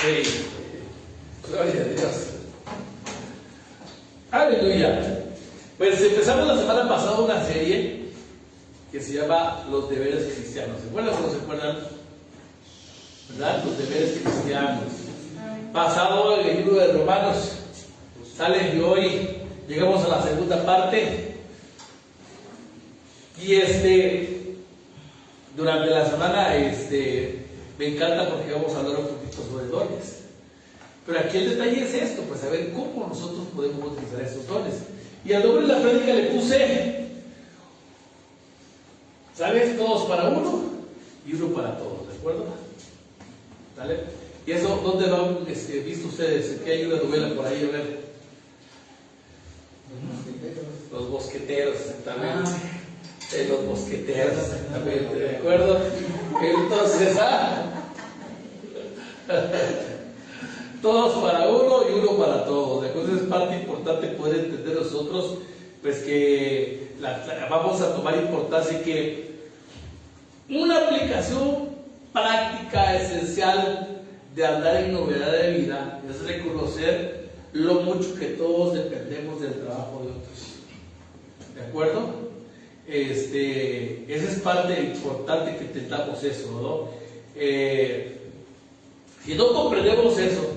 Sí. Gloria a Dios. Aleluya. Pues empezamos la semana pasada una serie que se llama Los deberes cristianos. ¿Se acuerdan o no se acuerdan? ¿Verdad? Los deberes cristianos. Pasado en el libro de Romanos. Sale y hoy llegamos a la segunda parte. Y durante la semana me encanta porque vamos a hablar un poquito sobre dones. Pero aquí el detalle es esto, pues saber cómo nosotros podemos utilizar esos dones. Y al nombre de la prédica le puse, ¿sabes? Todos para uno y uno para todos, ¿de acuerdo? ¿Vale? ¿Y eso dónde lo han visto ustedes? ¿Qué hay una novela por ahí? A ver. Los Mosqueteros, exactamente. Los Mosqueteros, exactamente, ¿de acuerdo? Entonces, todos para uno y uno para todos. ¿De acuerdo? Es parte importante poder entender nosotros, pues que vamos a tomar importancia y que una aplicación práctica esencial de andar en novedad de vida es reconocer lo mucho que todos dependemos del trabajo de otros. ¿De acuerdo? Esa es parte importante que intentamos eso, ¿no? Si no comprendemos eso,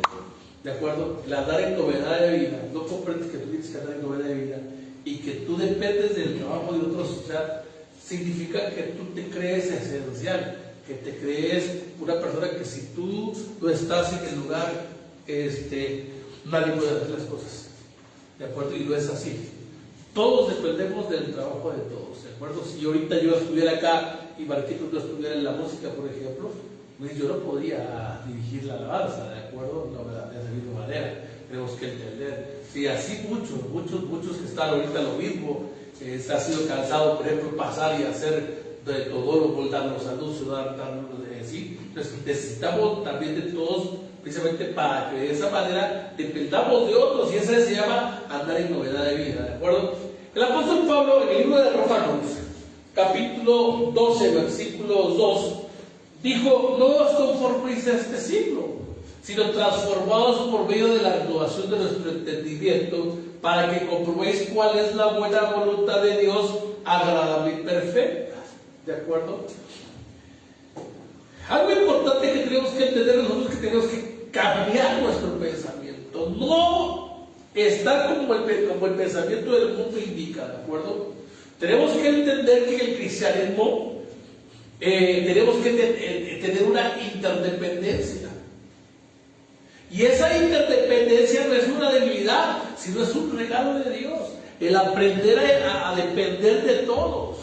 ¿de acuerdo? El andar en novedad de vida, no comprendes que tú tienes que andar en novedad de vida y que tú dependes del trabajo de otros, o sea, significa que tú te crees esencial, que te crees una persona que si tú no estás en el lugar, nadie puede hacer las cosas, ¿de acuerdo? Y no es así. Todos dependemos del trabajo de todos, ¿de acuerdo? Si ahorita yo estuviera acá y Marquitos no estuviera en la música, por ejemplo, pues yo no podría dirigir la alabanza, ¿de acuerdo? No, de esa misma manera. Tenemos que entender. Sí, así muchos que están ahorita lo mismo, ha sido cansado, por ejemplo, pasar y hacer de todo, dar los anuncios, sí. Entonces necesitamos también de todos, precisamente para que de esa manera dependamos de otros, y eso se llama andar en novedad de vida, ¿de acuerdo? El apóstol Pablo, en el libro de Romanos, capítulo 12, versículo 2, dijo: no os conforméis a este siglo, sino transformados por medio de la renovación de nuestro entendimiento, para que comprobéis cuál es la buena voluntad de Dios, agradable y perfecta. ¿De acuerdo? Algo importante que tenemos que entender nosotros es que tenemos que cambiar nuestro pensamiento. No estar como el pensamiento del mundo indica, ¿de acuerdo? Tenemos que entender que el cristianismo tenemos que tener una interdependencia. Y esa interdependencia no es una debilidad, sino es un regalo de Dios. El aprender a depender de todos.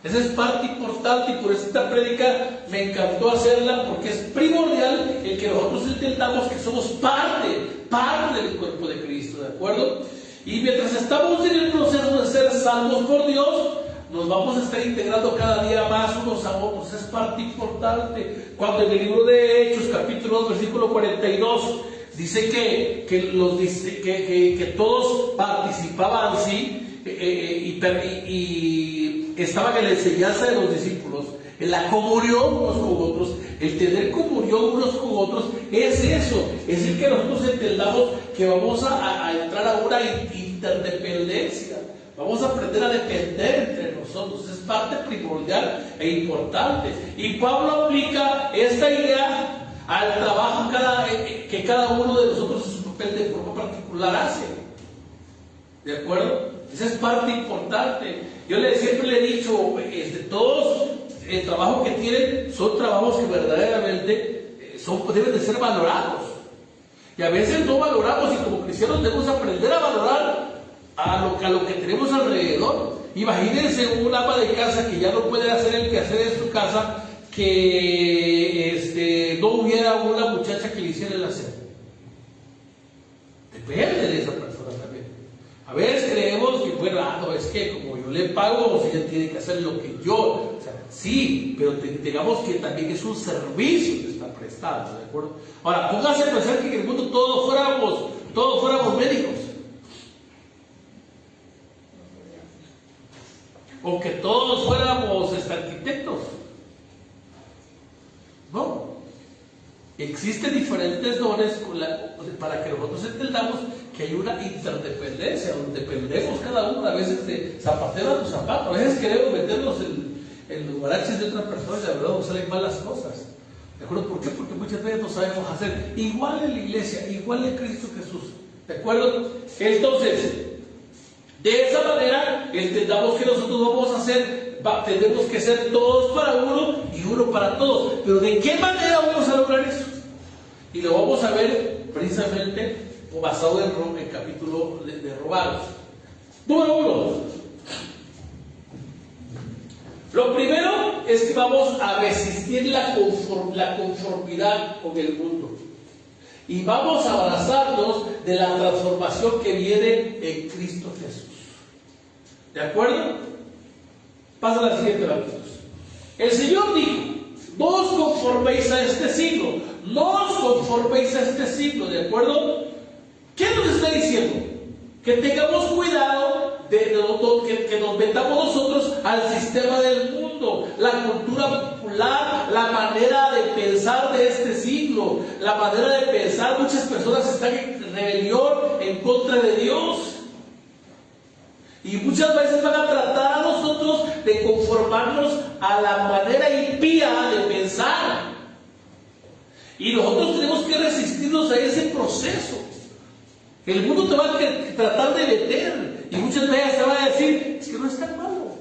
Esa es parte importante, y por eso esta prédica me encantó hacerla, porque es primordial el que nosotros entendamos que somos parte del cuerpo de Cristo, ¿de acuerdo? Y mientras estamos en el proceso de ser salvos por Dios, nos vamos a estar integrando cada día más unos a otros. Es parte importante. Cuando en el libro de Hechos, capítulo 2, versículo 42, dice que todos participaban, ¿sí? Y estaban en la enseñanza de los discípulos, en la comunión unos con otros. El tener comunión unos con otros es eso, es el que nosotros entendamos que vamos a entrar a una interdependencia. Vamos a aprender a depender entre nosotros. Es parte primordial e importante. Y Pablo aplica esta idea al trabajo que cada uno de nosotros en su papel de forma particular hace. ¿De acuerdo? Esa es parte importante. Yo siempre le he dicho, todos el trabajo que tienen son trabajos que verdaderamente deben de ser valorados. Y a veces no valoramos, y como cristianos debemos aprender a valorar a lo que tenemos alrededor. Imagínense un ama de casa que ya no puede hacer el quehacer en su casa, que no hubiera una muchacha que le hiciera el aseo. Depende de esa persona también. A veces creemos que, bueno, no, es que como yo le pago, ella tiene que hacer lo que yo. O sea, sí, pero digamos que también es un servicio que está prestando, ¿de acuerdo? Ahora, póngase a pensar que en el mundo todos fuéramos médicos. O que todos fuéramos arquitectos. No. Existen diferentes dones para que nosotros entendamos que hay una interdependencia, donde dependemos cada uno a veces de zapatero a tu zapato. A veces queremos meternos en los guaraches de otras personas y la verdad nos salen mal las cosas. ¿De acuerdo? ¿Por qué? Porque muchas veces no sabemos hacer igual en la iglesia, igual en Cristo Jesús. ¿De acuerdo? Entonces, de esa manera entendamos que nosotros vamos a hacer, tenemos que ser todos para uno y uno para todos. Pero ¿de qué manera vamos a lograr eso? Y lo vamos a ver precisamente basado en el capítulo de Romanos. Número 1. Lo primero es que vamos a resistir la conformidad con el mundo. Y vamos a abrazarnos de la transformación que viene en Cristo Jesús. ¿De acuerdo? Pasa a la siguiente, amigos. El Señor dijo: no os conforméis a este siglo, no os conforméis a este siglo, ¿de acuerdo? ¿Qué nos está diciendo? Que tengamos cuidado que nos metamos nosotros al sistema del mundo, la cultura popular, la manera de pensar de este siglo, la manera de pensar. Muchas personas están en rebelión en contra de Dios. Y muchas veces van a tratar a nosotros de conformarnos a la manera impía de pensar. Y nosotros tenemos que resistirnos a ese proceso. El mundo te va a tratar de meter. Y muchas veces te va a decir: es que no es tan malo.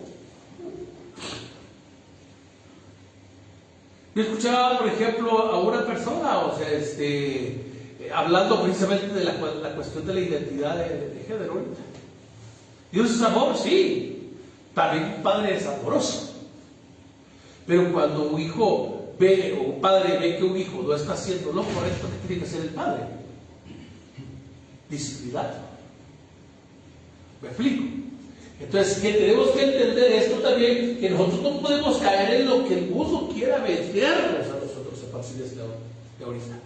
Yo escuchaba, por ejemplo, a una persona, hablando precisamente de la cuestión de la identidad de género. Dios es amor, sí. También un padre es amoroso. Pero cuando un hijo ve, o un padre ve que un hijo no está haciendo lo correcto, ¿qué tiene que hacer el padre? Disciplinar. ¿Me explico? Entonces, que tenemos que entender esto también, que nosotros no podemos caer en lo que el mundo quiera vendernos a nosotros a partir de ahorita.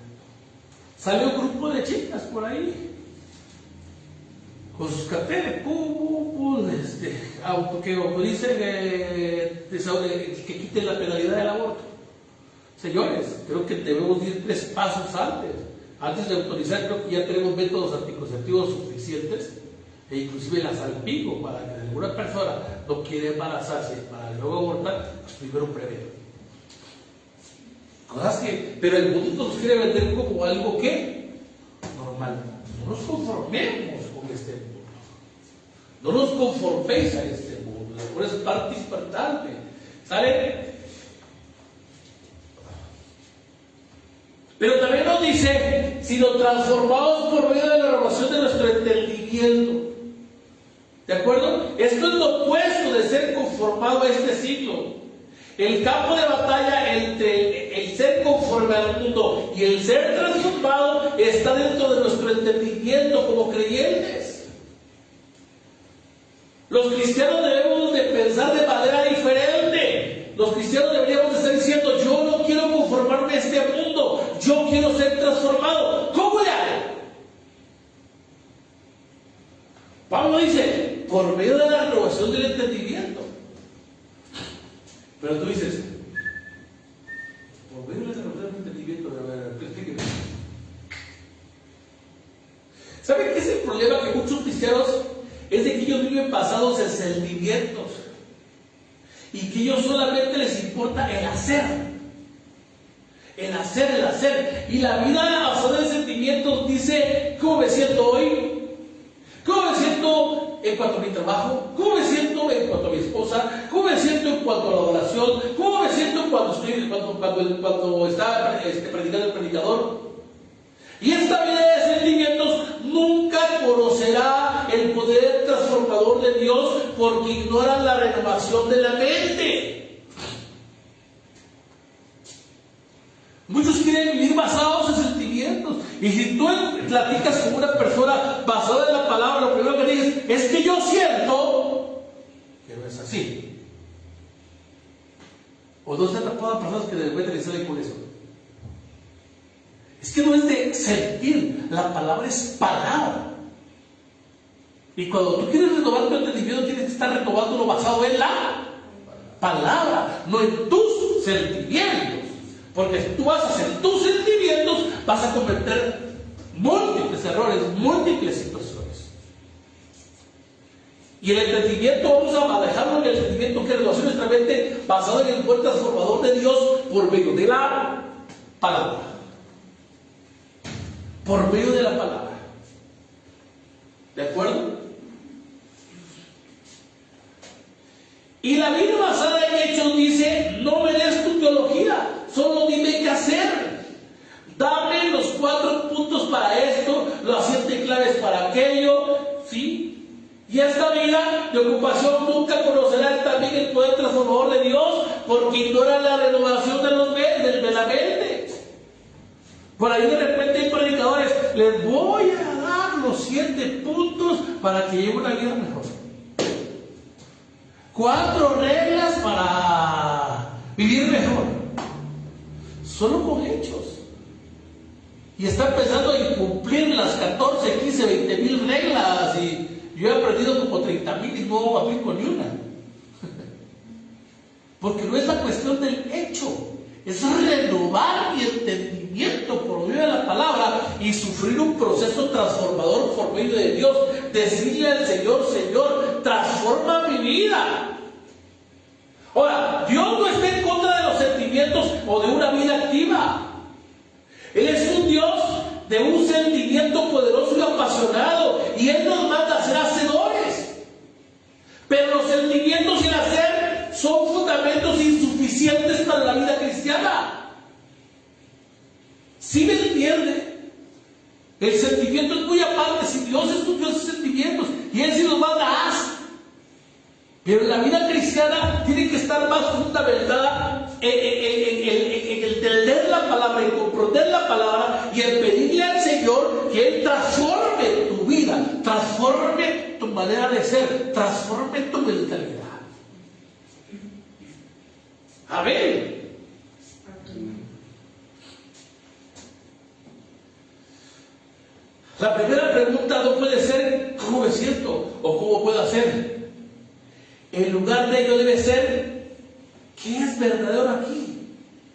Sale un grupo de chicas por ahí con sus carteles, que dicen que quiten la penalidad del aborto. Señores, creo que debemos ir 3 pasos antes de autorizar. Creo que ya tenemos métodos anticonceptivos suficientes, e inclusive la salpico, para que alguna persona no quiere embarazarse para luego abortar, pues primero prever. Pero el mundo nos quiere vender como algo que normal. No nos conformemos con este mundo. No nos conforméis a este mundo. Por eso es parte importante. ¿Sale? Pero también nos dice: sino transformados por medio de la renovación de nuestro entendimiento. ¿De acuerdo? Esto es lo opuesto de ser conformado a este siglo. El campo de batalla entre el ser conforme al mundo y el ser transformado está dentro de nuestro entendimiento como creyentes. Los cristianos debemos de pensar de manera diferente. Los cristianos deberíamos de estar diciendo: yo no quiero conformarme a este mundo, yo quiero ser transformado. ¿Cómo le hago? Pablo dice: por medio de la renovación del entendimiento. Pero tú dices: por medio de la renovación del entendimiento. Explíqueme. ¿Saben qué es el problema? Que muchos cristianos es de que ellos viven basados en sentimientos y que ellos solamente les importa el hacer. El hacer. Y la vida basada en sentimientos dice: ¿cómo me siento hoy? ¿Cómo me siento en cuanto a mi trabajo? ¿Cómo me siento en cuanto a mi esposa? ¿Cómo me siento en cuanto a la adoración? ¿Cómo me siento cuando está predicando el predicador? Y esta vida de sentimientos nunca conocerá el poder transformador de Dios, porque ignoran la renovación de la mente. Muchos quieren vivir basados en sentimientos. Y si tú platicas con una persona basada en la palabra, lo primero que dices es que yo siento que no es así. O no se han tapado a personas que de repente les salen con eso. Es que no es de sentir, la palabra es palabra. Y cuando tú quieres renovar tu entendimiento, tienes que estar renovándolo basado en la palabra, no en tus sentimientos. Porque tú vas a hacer tus sentimientos, vas a cometer múltiples errores, múltiples situaciones. Y el entendimiento, vamos a manejarlo en el entendimiento que relaciona nuestra mente basado en el poder transformador de Dios por medio de la palabra. Por medio de la palabra. ¿De acuerdo? Y la Biblia basada en Hechos dice: no me des tu teología, solo dime qué hacer. Dame los 4 puntos para esto, las 7 claves para aquello, ¿sí? Y esta vida de ocupación nunca conocerá también el poder transformador de Dios, porque ignora la renovación de la mente. Por ahí de repente hay predicadores: les voy a dar los 7 puntos para que lleven una vida mejor. 4 reglas para vivir mejor. Solo con hechos. Y está empezando a cumplir las 14, 15, 20 mil reglas. Y yo he aprendido como 30,000 y no aplico ni una. Porque no es la cuestión del hecho, es renovar mi entendimiento por medio de la palabra y sufrir un proceso transformador por medio de Dios. Decirle al Señor: Señor, transforma mi vida. Ahora, Dios no está en contra de los sentimientos o de una vida activa. Él es un Dios de un sentimiento poderoso y apasionado, y Él nos manda a ser hacedores. Pero los sentimientos y el hacer son fundamentos insuficientes para la vida cristiana. ¿Sí me entiende? El sentimiento es muy aparte. Si Dios es un Dios de sentimientos y Él sí nos manda, haz. Pero la vida cristiana tiene que estar más fundamentada en el leer la palabra, en comprender la palabra y en pedirle al Señor que Él transforme tu vida, transforme tu manera de ser, transforme tu mentalidad. Amén. La primera pregunta no puede ser: ¿cómo me siento? ¿O cómo puedo hacer? En lugar de ello debe ser: ¿qué es verdadero aquí?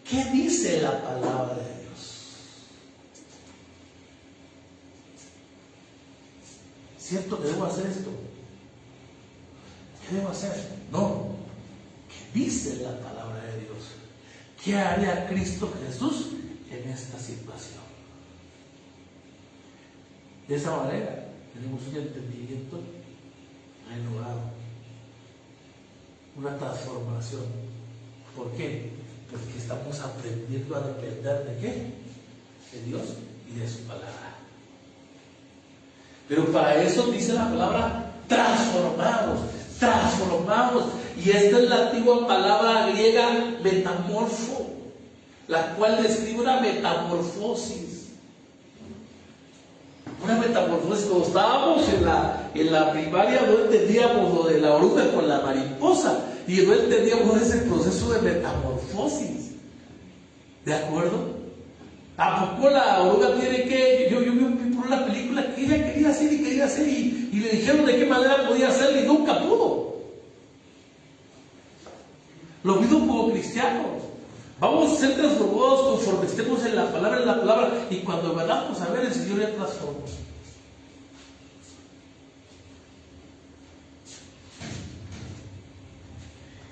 ¿Qué dice la palabra de Dios? ¿Cierto que debo hacer esto? ¿Qué debo hacer? No. ¿Qué dice la palabra de Dios? ¿Qué haría Cristo Jesús en esta situación? De esa manera tenemos un entendimiento renovado, una transformación. ¿Por qué? Porque estamos aprendiendo a depender ¿de qué? De Dios y de su palabra. Pero para eso dice la palabra: transformados, transformados. Y esta es la antigua palabra griega metamorfo, la cual describe una metamorfosis. Una metamorfosis. Cuando estábamos en la primaria no entendíamos lo de la oruga con la mariposa, y no entendíamos ese proceso de metamorfosis. ¿De acuerdo? Tampoco la oruga tiene que... Yo vi por una película que ella quería hacer y le dijeron de qué manera podía hacerlo y nunca pudo. Lo mismo como cristianos. Vamos a ser transformados conforme estemos en la palabra, y cuando vamos a ver, el Señor ya transformó.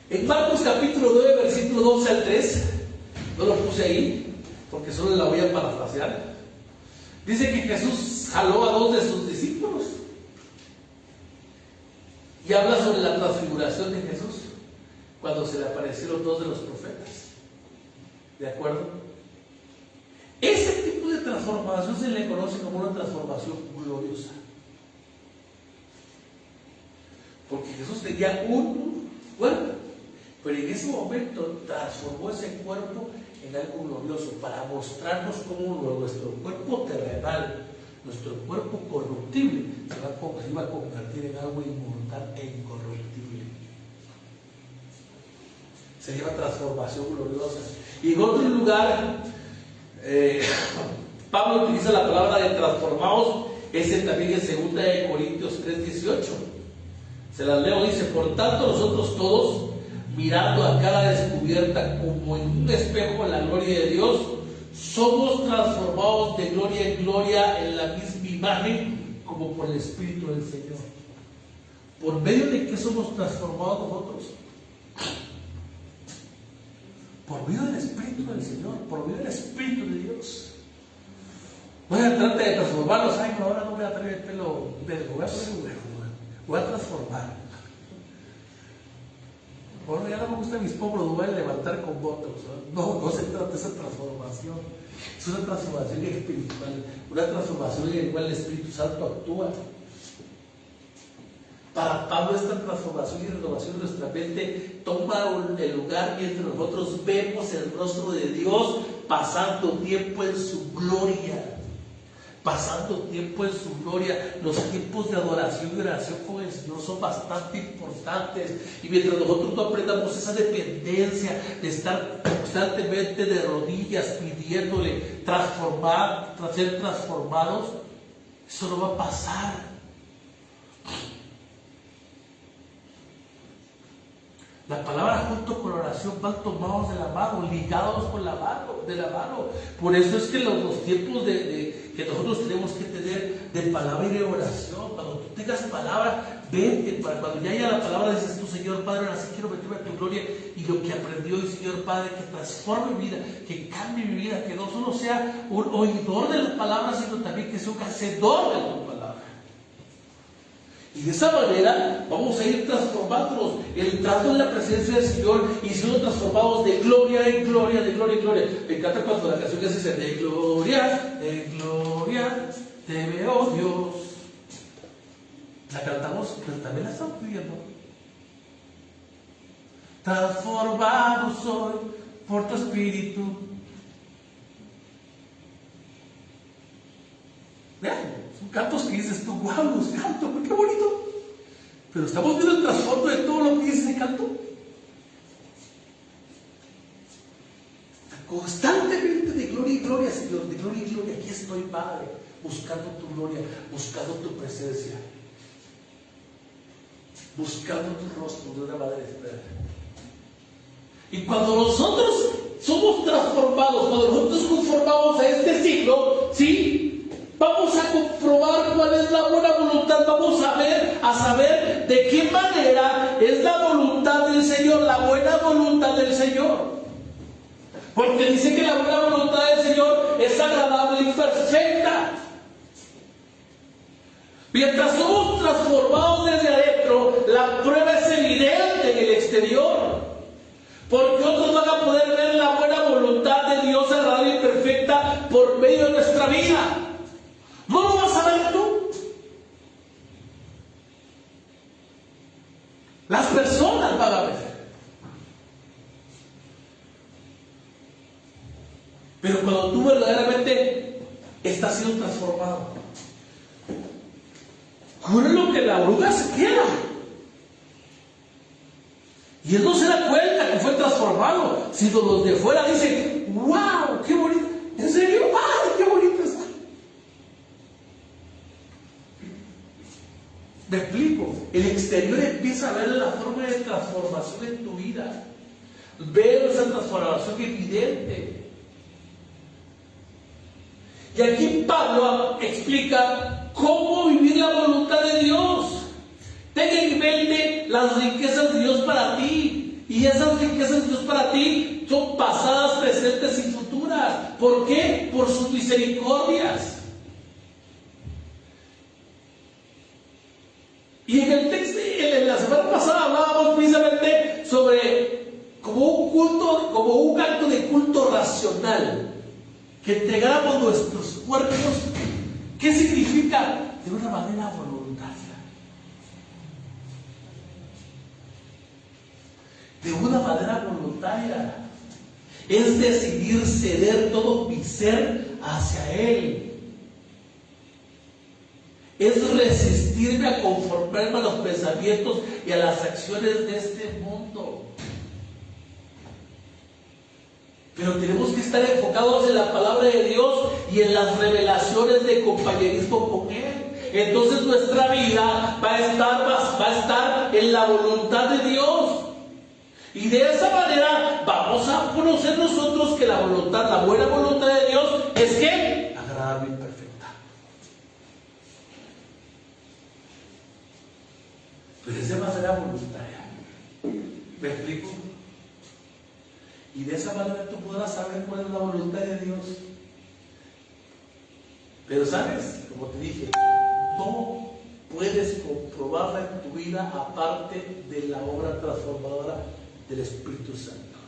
En Marcos capítulo 9, versículo 12 al 3, no lo puse ahí, porque solo la voy a parafrasear. Dice que Jesús jaló a 2 de sus discípulos y habla sobre la transfiguración de Jesús cuando se le aparecieron 2 de los profetas. ¿De acuerdo? Ese tipo de transformación se le conoce como una transformación gloriosa. Porque Jesús tenía un cuerpo, pero en ese momento transformó ese cuerpo en algo glorioso para mostrarnos cómo nuestro cuerpo terrenal, nuestro cuerpo corruptible, se iba a convertir en algo inmortal e incorruptible. Sería una transformación gloriosa. Y en otro lugar, Pablo utiliza la palabra de transformados, ese también en 2 Corintios 3:18. Se las leo, dice: por tanto nosotros todos, mirando a cara descubierta como en un espejo la gloria de Dios, somos transformados de gloria en gloria en la misma imagen como por el Espíritu del Señor. ¿Por medio de qué somos transformados nosotros? Por medio del Espíritu del Señor, por medio del Espíritu de Dios. No se trata de transformarlos. Ay, no, ahora no voy a traer el pelo verde, voy a transformar. Bueno, ya no me gustan mis pómulos, voy a levantar con votos. No se trata de esa transformación. Es una transformación espiritual, una transformación en la cual el Espíritu Santo actúa. Para Pablo, esta transformación y renovación de nuestra mente toma el lugar mientras nosotros vemos el rostro de Dios pasando tiempo en su gloria. Pasando tiempo en su gloria. Los tiempos de adoración y oración con el Señor son bastante importantes. Y mientras nosotros no aprendamos esa dependencia de estar constantemente de rodillas pidiéndole ser transformados, eso no va a pasar. La palabra junto con la oración van tomados de la mano, ligados con de la mano. Por eso es que los tiempos que nosotros tenemos que tener de palabra y de oración, cuando tú tengas palabra, vete, cuando ya haya la palabra, dices tú, Señor Padre, ahora sí quiero meterme a tu gloria, y lo que aprendió hoy, Señor Padre, que transforme mi vida, que cambie mi vida, que no solo sea un oidor de las palabras, sino también que sea un hacedor de tu palabra. Y de esa manera vamos a ir transformándonos, entrando en la presencia del Señor y siendo transformados de gloria en gloria, de gloria en gloria. Me encanta cuando la canción que se dice, de gloria, te veo Dios. La cantamos, pero también la estamos pidiendo. Transformado soy por tu Espíritu. Vean. Son cantos que dices tú, wow, los canto, qué bonito. Pero estamos viendo el trasfondo de todo lo que dice ese canto. Constantemente de gloria en gloria, Señor, de gloria en gloria. Aquí estoy, Padre, buscando tu gloria, buscando tu presencia, buscando tu rostro de una manera especial. Y cuando nosotros somos transformados, cuando nosotros conformamos a este siglo, ¿sí? Vamos a comprobar cuál es la buena voluntad, vamos a saber de qué manera es la voluntad del Señor, la buena voluntad del Señor. Porque dice que la buena voluntad del Señor es agradable y perfecta. Mientras somos transformados desde adentro, la prueba es evidente en el exterior. Porque otros van a poder ver la buena voluntad de Dios agradable y perfecta por medio de nuestra vida. ¿No lo vas a ver tú? Las personas van a ver. Pero cuando tú verdaderamente estás siendo transformado, ocurre lo que la bruja se queda. Y él no se da cuenta que fue transformado, sino los de fuera dicen, wow, qué bonito. ¿En serio? ¡Ay, qué bonito está! Me explico. El exterior empieza a ver la forma de transformación en tu vida. Veo esa transformación evidente. Y aquí Pablo explica cómo vivir la voluntad de Dios. Ten en mente las riquezas de Dios para ti. Y esas riquezas de Dios para ti son pasadas, presentes y futuras. ¿Por qué? Por sus misericordias. Y en el texto, en la semana pasada hablábamos precisamente sobre como un acto de culto racional, que entregáramos nuestros cuerpos. ¿Qué significa? De una manera voluntaria. De una manera voluntaria. Es decidir ceder todo mi ser hacia Él. Es resistirme a conformarme a los pensamientos y a las acciones de este mundo. Pero tenemos que estar enfocados en la palabra de Dios y en las revelaciones de compañerismo con Él. Entonces nuestra vida va a estar en la voluntad de Dios. Y de esa manera vamos a conocer nosotros que la voluntad, la buena voluntad de Dios es que agradable y perfecta. Pero es de manera voluntaria. ¿Me explico? Y de esa manera tú podrás saber cuál es la voluntad de Dios. Pero sabes, como te dije, no puedes comprobarla en tu vida aparte de la obra transformadora del Espíritu Santo.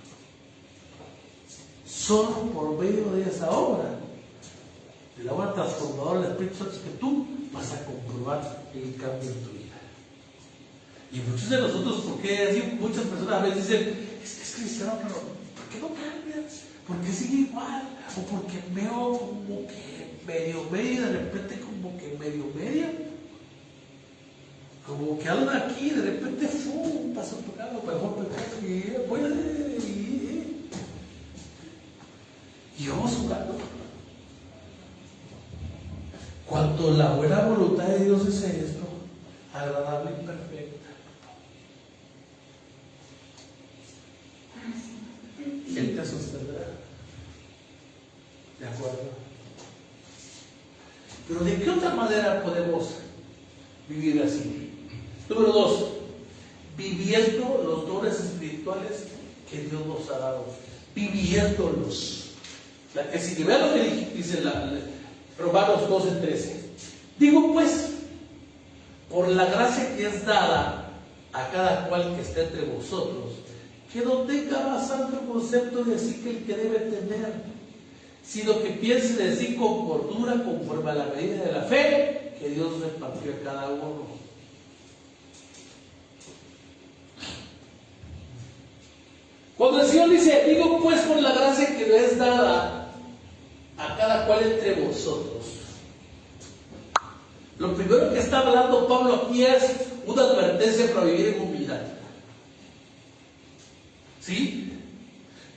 Solo por medio de esa obra, de la obra transformadora del Espíritu Santo, es que tú vas a comprobar el cambio en tu vida. Y muchos de nosotros, porque muchas personas a veces dicen, es que es cristiano, pero ¿por qué no cambias? ¿Por qué sigue igual? O porque veo como que medio y de repente como que medio. Como que algo aquí, de repente pasó por algo, mejor y vamos jugando. Cuando la buena voluntad de Dios es esto, agradable y perfecta, Él te sostendrá. ¿De acuerdo? Pero ¿de qué otra manera podemos vivir así? Número 2, viviendo los dones espirituales que Dios nos ha dado. Viviéndolos. Que si vean lo que dice Romanos 12:13. Digo pues, por la gracia que es dada a cada cual que esté entre vosotros, que no tenga más alto concepto de sí que el que debe tener, sino que piense de sí con cordura, conforme a la medida de la fe que Dios repartió a cada uno. Cuando el Señor dice, digo pues por la gracia que le es dada a cada cual entre vosotros, lo primero que está hablando Pablo aquí es una advertencia para vivir en humildad. ¿Sí?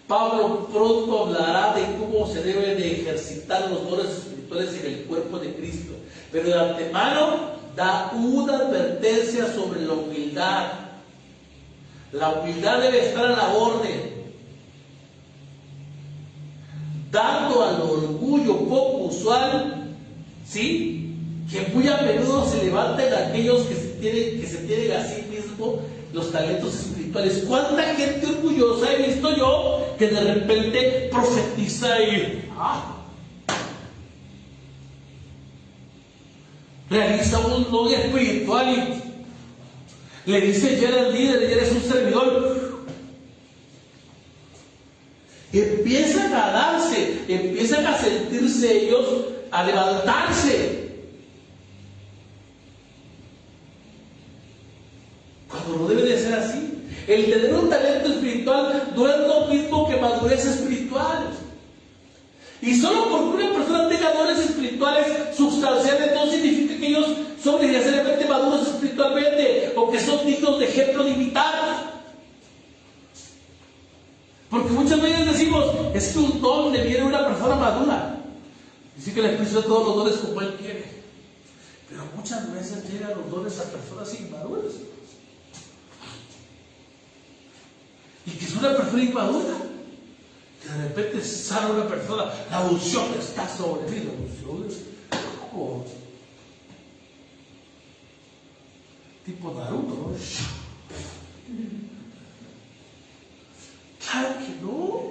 Pablo pronto hablará de cómo se deben de ejercitar los dones espirituales en el cuerpo de Cristo, pero de antemano da una advertencia sobre la humildad. La humildad debe estar a la orden, dando al orgullo poco usual, ¿sí? Que muy a menudo se levantan aquellos que se tienen a sí mismos los talentos espirituales. ¿Cuánta gente orgullosa he visto yo que de repente profetiza y realiza un don espiritual y le dice, ya eres líder, ya eres un servidor? Empiezan a darse, empiezan a sentirse ellos, a levantarse, cuando no debe de ser así. El tener un talento espiritual no es lo mismo que madurez espiritual. Y solo porque una persona tenga dones espirituales sustanciales no significa que ellos son necesariamente maduros espiritualmente o que son dignos de ejemplo de imitar. Porque muchas veces decimos, es que un don le viene a una persona madura. Dice que el Espíritu da todos los dones como Él quiere. Pero muchas veces llegan los dones a personas inmaduras. Y que es una persona inmadura, que de repente sale una persona, la unción está sobre mí, la unción es como tipo Naruto, ¿no? Claro que no.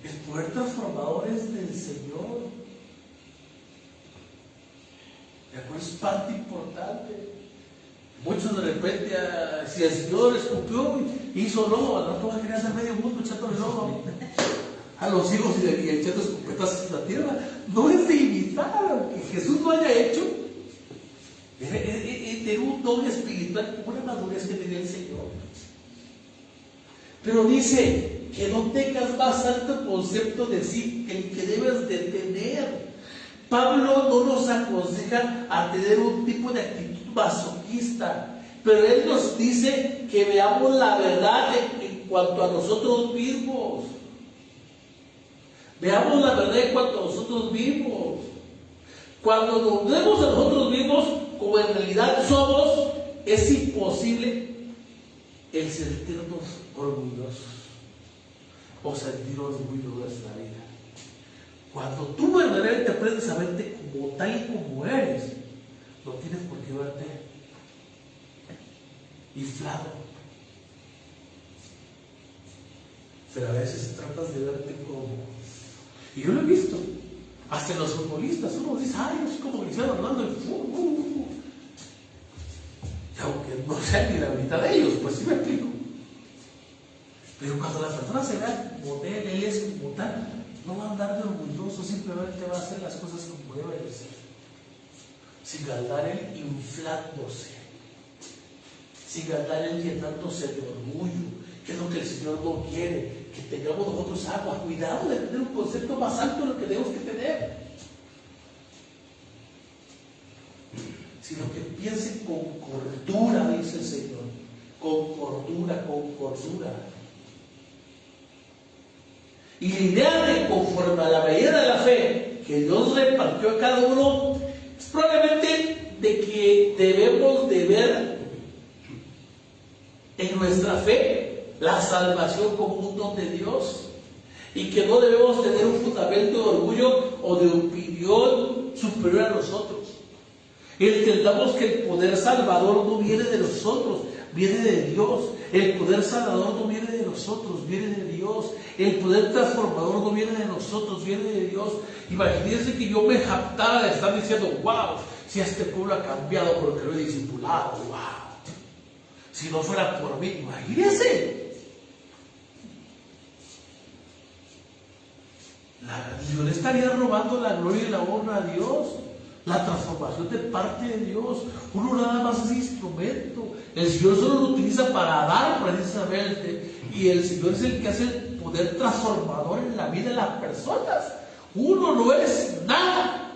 El poder transformador es del Señor. ¿De acuerdo? Es parte importante. Muchos de repente, si el Señor escupió y hizo lobo, al rato va a querer hacer medio mundo echándole lobo a los hijos y echando escopetazos en la tierra. No es de imitar, que Jesús lo haya hecho. Es un don espiritual, una madurez que tenía el Señor. Pero dice que no tengas más alto concepto de sí que el que debes de tener. Pablo no nos aconseja a tener un tipo de actitud masoquista, pero él nos dice que veamos la verdad en cuanto a nosotros mismos. Veamos la verdad en cuanto a nosotros mismos. Cuando nos vemos a nosotros mismos como en realidad somos, es imposible el sentirnos orgullosos o sentir orgullo de nuestra vida. Cuando tú verdaderamente aprendes a verte como tal y como eres, no tienes por qué verte inflado. Pero a veces tratas de verte como... Y yo lo he visto, hasta en los futbolistas, uno dice, ay, yo soy como Cristiano Ronaldo, y aunque no sea ni la mitad de ellos, pues sí me explico. Pero cuando la persona se vea como él es como tal, no va a andar de orgulloso, simplemente va a hacer las cosas como debe de ser. Sin andar él inflándose, sin andar él llenándose de orgullo, que es lo que el Señor no quiere, que tengamos nosotros agua. Cuidado de tener un concepto más alto de lo que tenemos que tener, sino que piensen con cordura, dice el Señor, con cordura, con cordura. Y la idea de conforme a la medida de la fe que Dios repartió a cada uno es probablemente de que debemos de ver en nuestra fe la salvación como un don de Dios, y que no debemos tener un fundamento de orgullo o de opinión superior a nosotros. Entendamos que el poder salvador no viene de nosotros, viene de Dios. El poder salvador no viene de nosotros, viene de Dios. El poder transformador no viene de nosotros, viene de Dios. Imagínense que yo me jactara de estar diciendo, wow, si este pueblo ha cambiado porque lo he discipulado, wow. Si no fuera por mí, imagínense. Yo le estaría robando la gloria y la honra a Dios. La transformación de parte de Dios. Uno nada más es instrumento. El Señor solo lo utiliza para dar precisamente. Y el Señor es el que hace el poder transformador en la vida de las personas. Uno no es nada.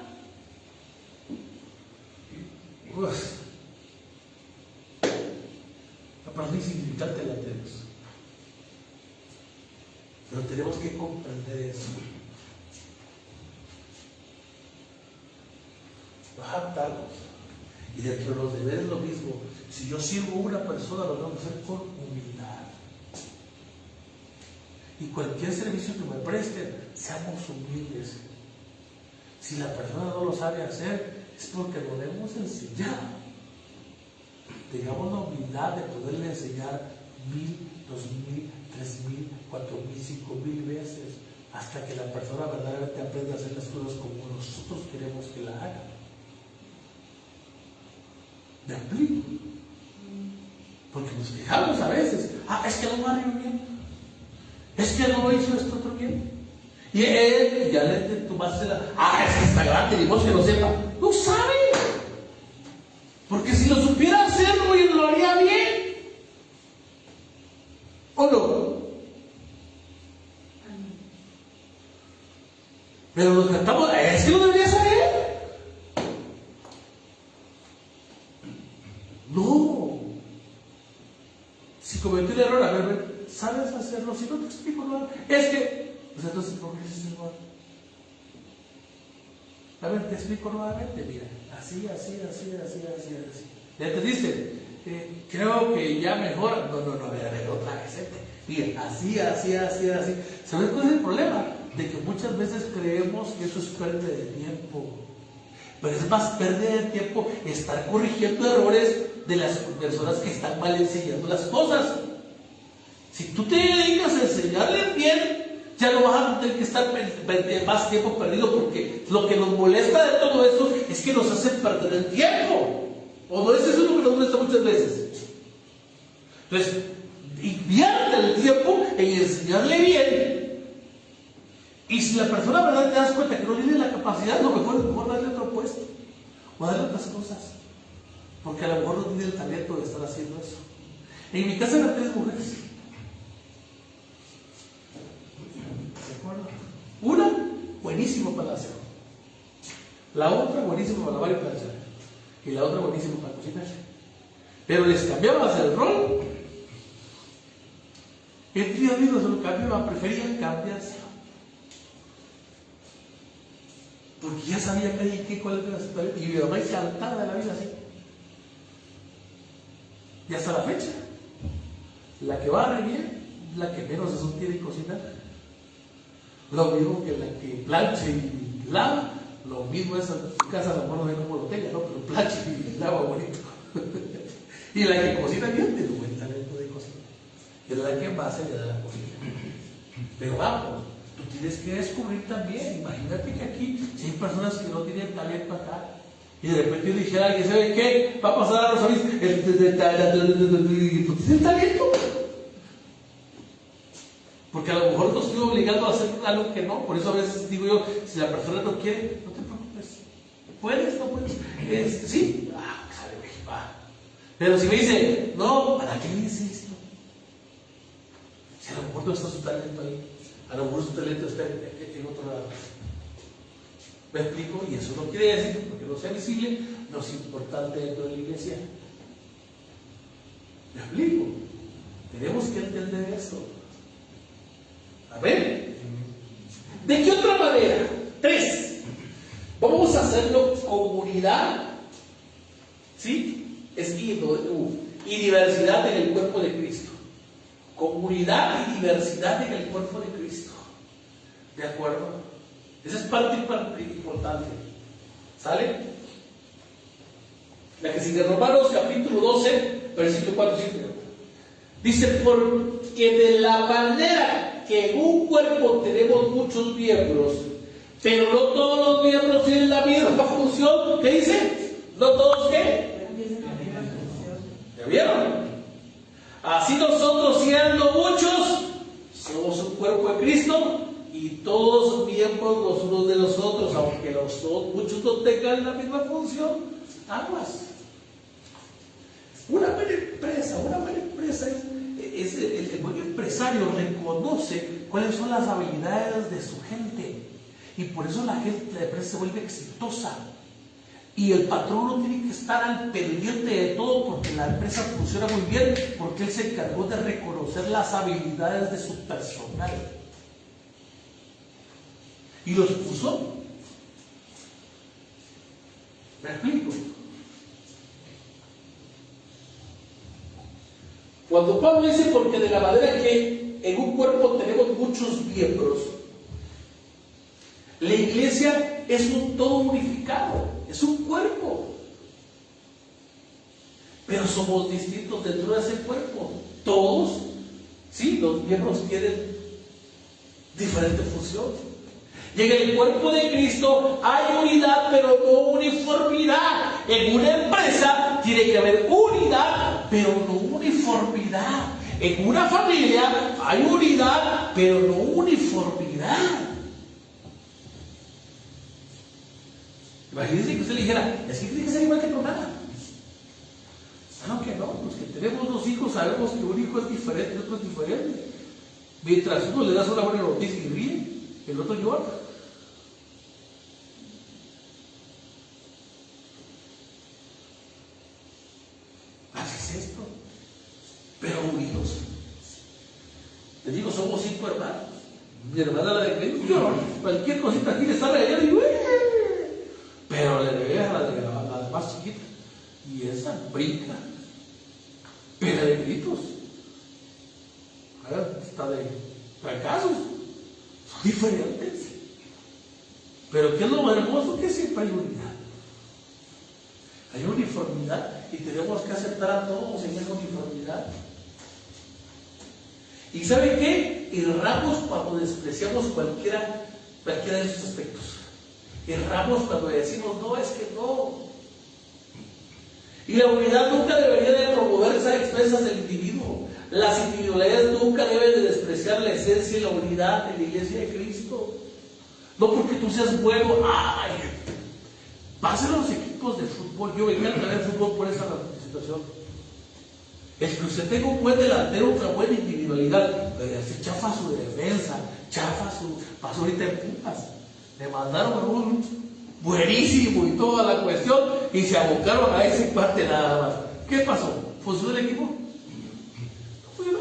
Pues, la parte insignificante la tenemos. Pero tenemos que comprender eso. Jactarnos. Y dentro de los deberes lo mismo. Si yo sirvo a una persona, lo tengo que hacer con humildad. Y cualquier servicio que me presten, seamos humildes. Si la persona no lo sabe hacer, es porque no le hemos enseñado. Tengamos la humildad de poderle enseñar 1000, 2000, 3000, 4000, 5000 veces, hasta que la persona verdaderamente aprenda a hacer las cosas como nosotros queremos que la haga. ¿Me explico? Porque nos fijamos a veces, es que no barrió bien, es que no hizo esto otro bien, y él ya le tomaste la, es que está grande, ni vos que lo sepa, no sabe, porque si lo supiera hacer, lo haría bien, ¿o no? Pero nos cantamos, es que lo debería saber. No. Si cometí un error, a ver, ¿sabes hacerlo? Si no te explico, no. Es que, pues entonces, ¿por qué hiciste mal? A ver, te explico nuevamente, mira, así. ¿Ya entendiste? Creo que ya mejor. No, a ver, otra vez. Mira, así. ¿Sabes cuál es el problema? De que muchas veces creemos que eso es pérdida de tiempo. Pero es más pérdida de tiempo estar corrigiendo errores de las personas que están mal enseñando las cosas. Si tú te dedicas a enseñarles bien, ya no vas a tener que estar más tiempo perdido, porque lo que nos molesta de todo esto es que nos hace perder el tiempo. ¿O no es eso lo que nos molesta muchas veces? Entonces, invierte el tiempo en enseñarle bien. Y si la persona, ¿verdad?, te das cuenta que no tiene la capacidad, lo mejor darle otro puesto o darle otras cosas, porque a lo mejor no tiene el talento de estar haciendo eso. En mi casa eran 3 mujeres. ¿De acuerdo? Una, buenísima para hacer. La otra, buenísima para lavar y planchar. Y la otra, buenísima para cocinar. Pero les cambiabas el rol. El tío Dios se lo cambiaba, preferían cambiarse. Porque ya sabía cuál era la situación. Y mi mamá encantada de la vida así. Y hasta la fecha, la que barre bien, la que menos eso quiere cocinar. Lo mismo que la que plancha y lava, lo mismo es en casa, la mano de cómo lo tenga, ¿no? Pero plancha y lava bonito. Y la que cocina bien tiene un buen talento de cocina. Es la que más se le da la cocina. Pero vamos, tú tienes que descubrir también. Imagínate que aquí, si hay personas que no tienen talento acá, y de repente yo dijera a alguien, ¿sabe qué? Va a pasar a los avisos, ¿tú tienes talento? Porque a lo mejor no estoy obligado a hacer algo que no. Por eso a veces digo yo, si la persona no quiere, no te preocupes. ¿Puedes? ¿No puedes? Sí. Sale, va. Pero si me dice, no, ¿para qué le insisto? Si a lo mejor no está su talento ahí, a lo mejor su talento está en otro lado. ¿Me explico? Y eso no quiere decir, porque no sea visible, no es importante dentro de la iglesia. ¿Me explico? Tenemos que entender eso. A ver, ¿de qué otra manera? 3. Vamos a hacerlo comunidad, ¿sí? Es y diversidad en el cuerpo de Cristo. Comunidad y diversidad en el cuerpo de Cristo. ¿De acuerdo? Esa es parte importante. ¿Sale? La que sigue, Romanos capítulo 12, versículo 4 y 5. Dice, porque de la manera que en un cuerpo tenemos muchos miembros, pero no todos los miembros tienen la misma función. ¿Qué dice? ¿No todos qué? ¿Ya vieron? Así nosotros, siendo muchos, somos un cuerpo de Cristo y todos miembros los unos de los otros, aunque muchos no tengan la misma función. Aguas. Una buena empresa es el buen empresario reconoce cuáles son las habilidades de su gente y por eso la empresa se vuelve exitosa. Y el patrón no tiene que estar al pendiente de todo porque la empresa funciona muy bien, porque él se encargó de reconocer las habilidades de su personal y los puso. ¿Me explico? Cuando Pablo dice, porque de la manera que en un cuerpo tenemos muchos miembros, la iglesia es un todo unificado, es un cuerpo. Pero somos distintos dentro de ese cuerpo. Todos, sí, los miembros tienen diferente función. Y en el cuerpo de Cristo hay unidad, pero no uniformidad. En una empresa tiene que haber unidad, pero no uniformidad. En una familia hay unidad, pero no uniformidad. Imagínense que usted le dijera, es que tiene que ser igual que tu hermana. No, que no, los que tenemos 2 hijos sabemos que un hijo es diferente y otro es diferente. Mientras uno le das una buena noticia y ríe, el otro llora. Así es esto. Pero unidos. Les digo, somos 5 hermanos. Mi hermana la de Cristo, yo, cualquier cosita aquí le está regañando y pero le regaña a la más chiquita. Y esa brinca. Pero de gritos. A ver, está de fracasos. Son diferentes. Pero ¿qué es lo más hermoso? Que siempre hay unidad. Hay uniformidad y tenemos que aceptar a todos en esa uniformidad. ¿Y sabe qué? Erramos cuando despreciamos cualquiera de esos aspectos. Erramos cuando decimos, no, es que no. Y la unidad nunca debería de promoverse a expensas del individuo. Las individualidades nunca deben de despreciar la esencia y la unidad de la iglesia de Cristo. No porque tú seas bueno, ¡ay! Pasen los equipos de fútbol. Yo venía a traer fútbol por esa situación. El que usted tenga un buen delantero, una buena individualidad, pero se chafa su defensa, pasó ahorita en Pumas. Le mandaron a un buenísimo y toda la cuestión y se abocaron a ese parte nada más. ¿Qué pasó? ¿Funcionó el equipo? No funcionó.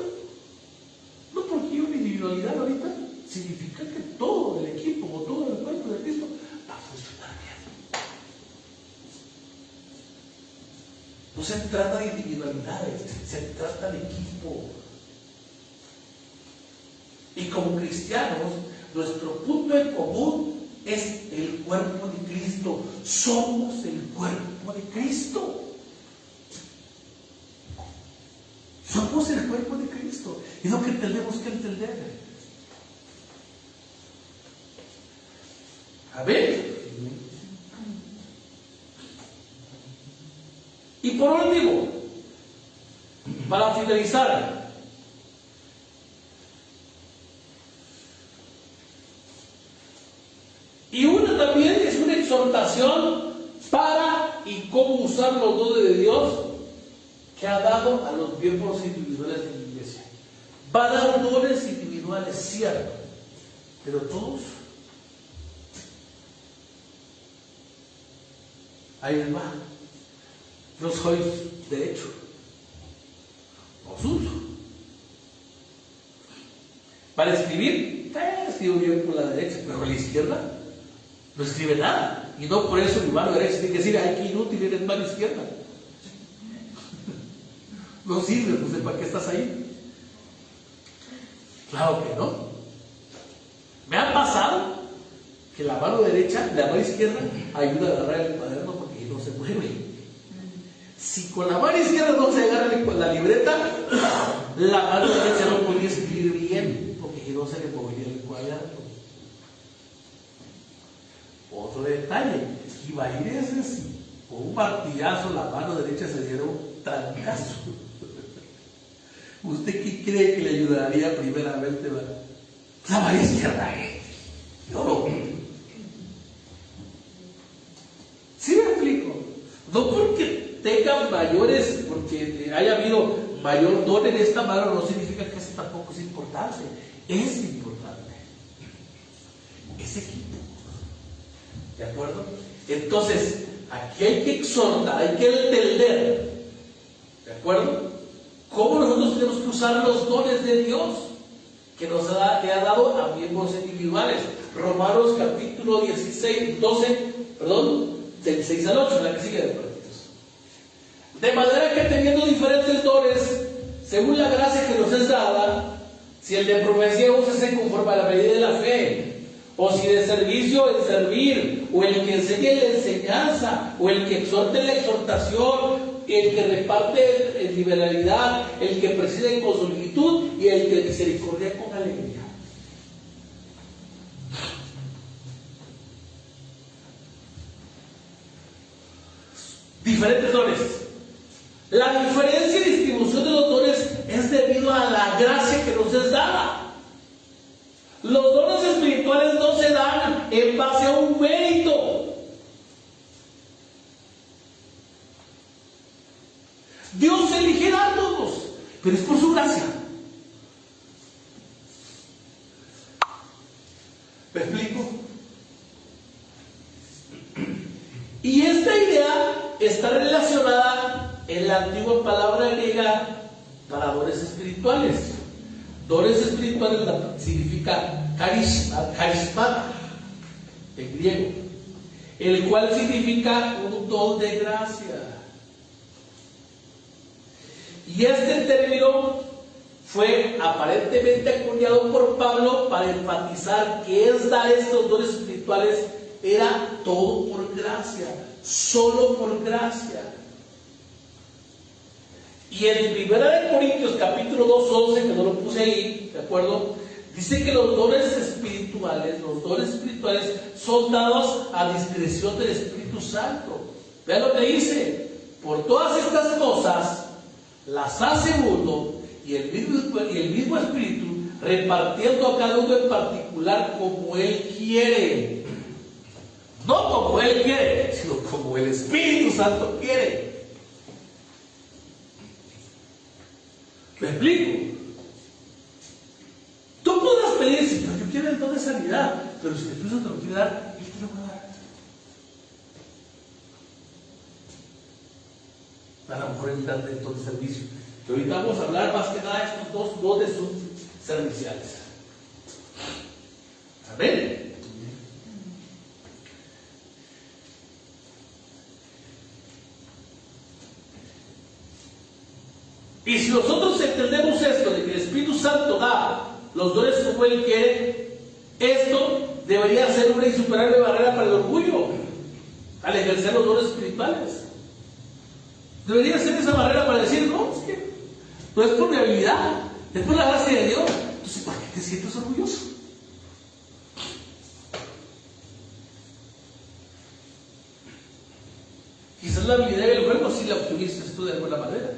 No porque hay una individualidad ahorita significa que todo el equipo o todo el cuerpo de Cristo va a funcionar bien. No se trata de individualidades, se trata de equipo. Y como cristianos, nuestro punto en común es el cuerpo de Cristo. Somos el cuerpo de Cristo. Somos el cuerpo de Cristo. Es lo que tenemos que entender. A ver. Y por último, para finalizar, y una también es una exhortación para y cómo usar los dones de Dios que ha dado a los miembros individuales de la iglesia. Va a dar dones individuales, cierto, pero todos, ahí les va. No soy derecho, os uso. Para escribir, escribo bien por la derecha, pero con la izquierda no escribe nada. Y no por eso mi mano derecha tiene que decir, ay, qué inútil, eres mano izquierda. No sirve, no sé para qué estás ahí. Claro que no. Me ha pasado que la mano derecha, la mano izquierda, ayuda a agarrar el cuaderno porque no se mueve. Si con la mano izquierda no se agarra la libreta, la mano derecha no podría escribir bien porque no se le movería el cuaderno. Otro detalle, y hay veces con un martillazo la mano derecha se diera un trancazo. ¿Usted qué cree que le ayudaría primeramente? La mano izquierda. No. ¿Sí me explico? No porque tengan mayores, porque haya habido mayor don en esta mano, no significa que eso tampoco es importante. Es importante. Es equipo. ¿De acuerdo? Entonces, aquí hay que exhortar, hay que entender. ¿De acuerdo? ¿Cómo nosotros tenemos que usar los dones de Dios que nos ha dado a miembros individuales? Romanos capítulo 12, del 6 al 8, la que sigue de Corintios. De manera que teniendo diferentes dones, según la gracia que nos es dada, si el de profecía úsese conforme a la medida de la fe, o si de servicio el servir, o el que enseña la enseñanza, o el que exhorte la exhortación, el que reparte en liberalidad, el que preside con solicitud y el que misericordia con alegría. Diferentes dones. La diferencia y distribución de los dones es debido a la gracia que nos es dada. Los dones espirituales no se dan en base a un mérito. Dios elige a todos, pero es por su gracia. ¿Me explico? Y esta idea está relacionada en la antigua palabra griega para dones espirituales. Dones espirituales significa carisma en griego, el cual significa un don de gracia. Y este término fue aparentemente acuñado por Pablo para enfatizar que es dar estos dones espirituales era todo por gracia, solo por gracia. Y en 1 Corintios capítulo 2:11, que no lo puse ahí, ¿de acuerdo? Dice que los dones espirituales son dados a discreción del Espíritu Santo. Vean lo que dice: por todas estas cosas las hace uno y el mismo Espíritu, repartiendo a cada uno en particular como Él quiere. No como Él quiere, sino como el Espíritu Santo quiere. ¿Me explico? Tú podrás pedir, Señor, yo quiero el don de sanidad, pero si el Espíritu Santo lo quiere dar, Él te lo va a dar. A lo mejor el dar de todo servicio. Que ahorita vamos a hablar más que nada de estos dos dones serviciales. Amén. los dones como Él quiere, esto debería ser una insuperable barrera para el orgullo al ejercer los dones espirituales. Debería ser esa barrera para decir, no, es que no es por mi habilidad, es por la gracia de Dios. Entonces, ¿por qué te sientes orgulloso? Quizás la habilidad del juego sí la obtuviste tú de alguna manera,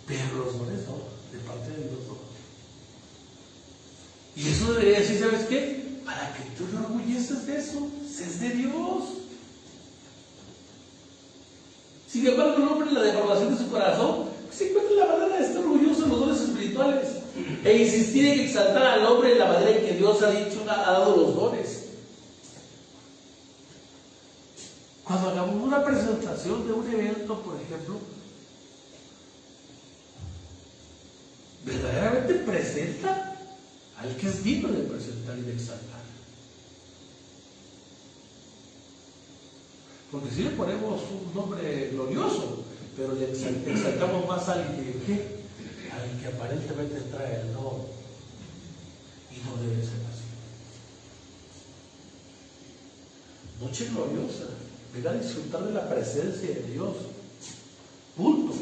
pero los dones no, de parte de Dios no. Y eso debería decir, ¿sabes qué? Para que tú no orgulleces de eso, es de Dios. Sin embargo, el hombre en la deformación de su corazón se encuentra la manera de estar orgulloso de los dones espirituales e insistir en exaltar al hombre en la manera en que Dios ha dado los dones. Cuando hagamos una presentación de un evento, por ejemplo, verdaderamente presenta al que es digno de presentar y de exaltar. Porque si le ponemos un nombre glorioso, pero le exaltamos más al que aparentemente trae el nombre. Y no debe ser así. Noche gloriosa. Venga a disfrutar de la presencia de Dios. Punto.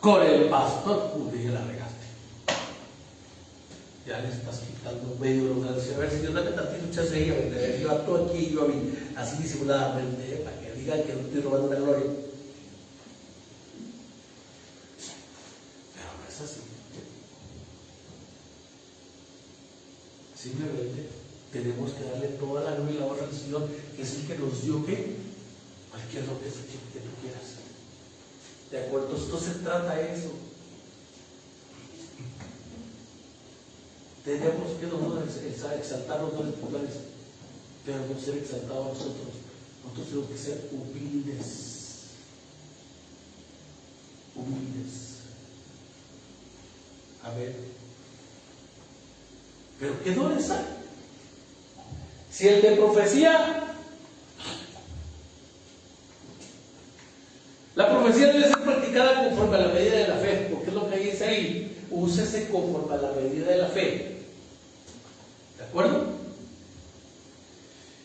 Con el pastor, ya la regaste. Ya le estás quitando medio lugar. A ver, Señor, dame tantito chance de ella. Yo actúo aquí, yo a mí, así disimuladamente, para que digan que no estoy robando una gloria. Pero no es así. Simplemente tenemos que darle toda la gloria y la honra al Señor, que es el que nos dio que cualquier lo que tú quieras. ¿De acuerdo? Esto se trata de eso. Tenemos que nosotros exaltar los dones espirituales, pero no ser exaltados nosotros. Nosotros tenemos que ser humildes. Humildes. A ver. ¿Pero qué dones hay? Si el de profecía, la profecía debe ser practicada conforme a la medida de la fe, porque es lo que dice ahí, úsese conforme a la medida de la fe. ¿De acuerdo?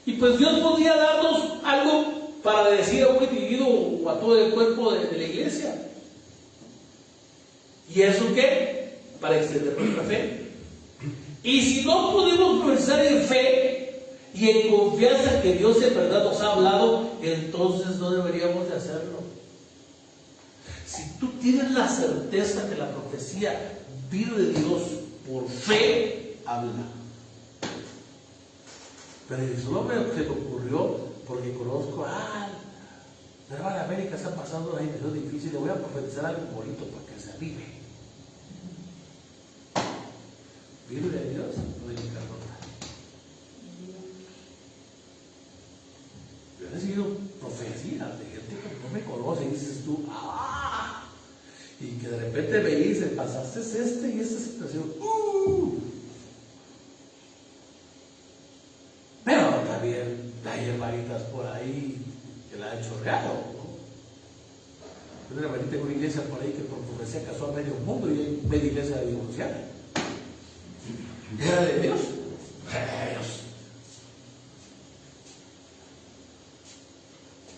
Y pues Dios podría darnos algo para decir a un individuo o a todo el cuerpo de la iglesia. ¿Y eso qué? Para extender nuestra fe. Y si no podemos profesar en fe y en confianza que Dios en verdad nos ha hablado, entonces no deberíamos de hacerlo. Si tú tienes la certeza que la profecía vino de Dios por fe, habla. Pero si solo se me ocurrió porque conozco, la hermana América está pasando una situación difícil, le voy a profetizar algo bonito para que se avive. ¿Vino de Dios o de mi carnota? Yo he recibido profecías de gente que no me conoce y dices tú, y que de repente me dice, pasaste y esta situación, pero también hay hermanitas por ahí que la han chorreado, ¿no? Una hermanita en una iglesia por ahí que por profecía casó a medio mundo y hay media iglesia de divorciada. ¿Era de Dios? Dios.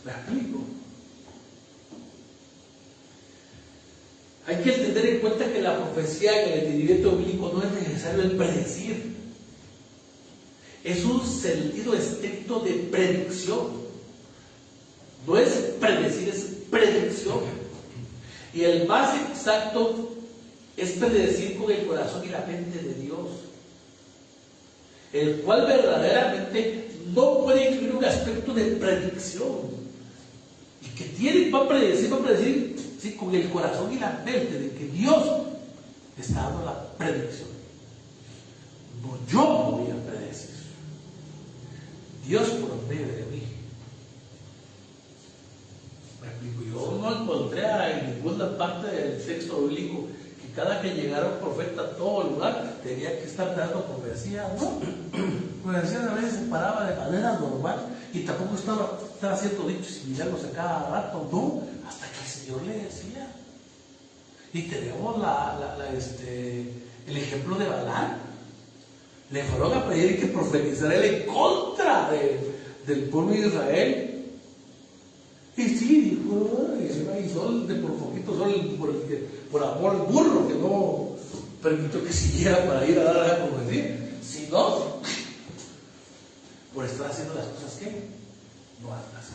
¿Me explico? Hay que tener en cuenta que la profecía en el entendimiento bíblico no es necesario el predecir. Es un sentido estricto de predicción. No es predecir, es predicción. Y el más exacto es predecir con el corazón y la mente de Dios, el cual verdaderamente no puede incluir un aspecto de predicción. Y que va a predecir sí, con el corazón y la mente de que Dios está dando la predicción. No yo voy a predecir. Dios por medio de mí. Me explico. Yo no encontré en ninguna parte del texto bíblico que cada que llegara un profeta a todo lugar tenía que estar dando profecía. No. Profecía a veces se paraba de manera normal y tampoco estaba haciendo dichos y milagros a cada rato. No, hasta que el Señor le decía. Y tenemos el ejemplo de Balaam. Le fueron a pedir que profetizara él en contra del pueblo de Israel. Y sí, dijo, y sol de por poquito, sol por amor al burro, que no permitió que siguiera para ir a dar a profecía. Si no, por estar haciendo las cosas que no hagas.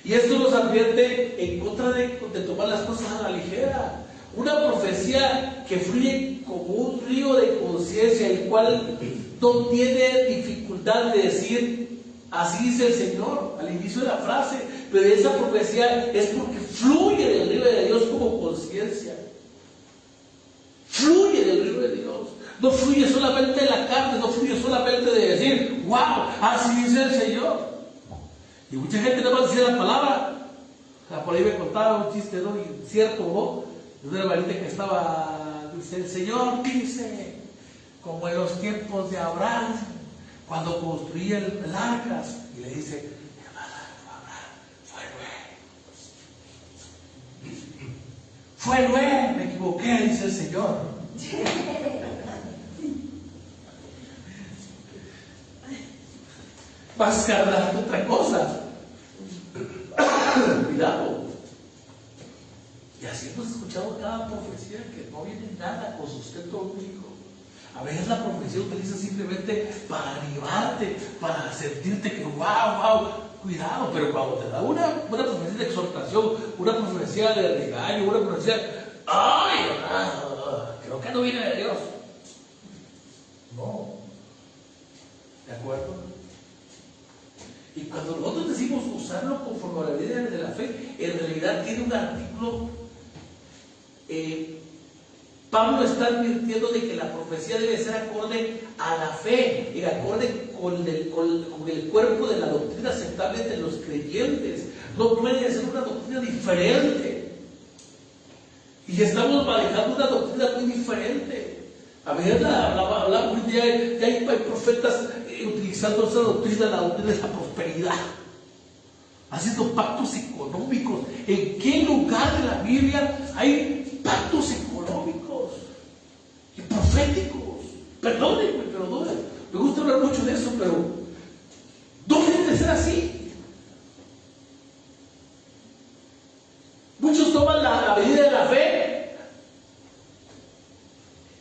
Y esto nos advierte en contra de tomar las cosas a la ligera. Una profecía que fluye como un río de conciencia, el cual no tiene dificultad de decir, así dice el Señor, al inicio de la frase, pero esa profecía es porque fluye del río de Dios como conciencia. Fluye del río de Dios. No fluye solamente de la carne, no fluye solamente de decir, wow, así dice el Señor. Y mucha gente nada más decía la palabra. Por ahí me contaba un chiste, ¿no? Y cierto, ¿no? De una hermanita que estaba, dice, el Señor dice, como en los tiempos de Abraham, cuando construía el arcas, y le dice, Abraham, fue Noé, me equivoqué, dice el Señor. Vas cargando otra cosa. Cuidado. Y así hemos escuchado cada profecía que no viene nada con sustento bíblico. A veces la profecía utiliza simplemente para animarte, para sentirte que wow, cuidado, pero cuando te da una profecía de exhortación, una profecía de regaño, una profecía, creo que no viene de Dios. No. ¿De acuerdo? Y cuando nosotros decimos usarlo conforme a la vida de la fe, en realidad tiene un artículo. Pablo está advirtiendo de que la profecía debe ser acorde a la fe y acorde con el cuerpo de la doctrina aceptable de los creyentes. No puede ser una doctrina diferente. Y estamos manejando una doctrina muy diferente. A ver, hablamos ya hay profetas utilizando esa doctrina, la doctrina de la prosperidad, haciendo pactos económicos. ¿En qué lugar de la Biblia hay pactos económicos y proféticos? Perdónenme, pero no, me gusta hablar mucho de eso, pero no debe de ser así. Muchos toman la medida de la fe,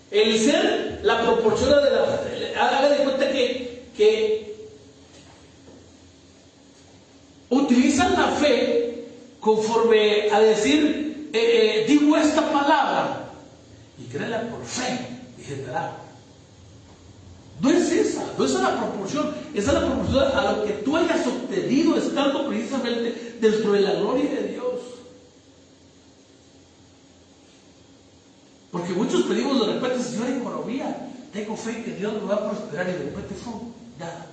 el ser la proporción de la fe. Haga de cuenta que utilizan la fe conforme a decir, digo esta palabra y créela por fe y se te da. No es esa la proporción, esa es la proporción a lo que tú hayas obtenido estando precisamente dentro de la gloria de Dios. Porque muchos pedimos de repente, Señor, economía, tengo fe que Dios me va a prosperar, y de repente nada.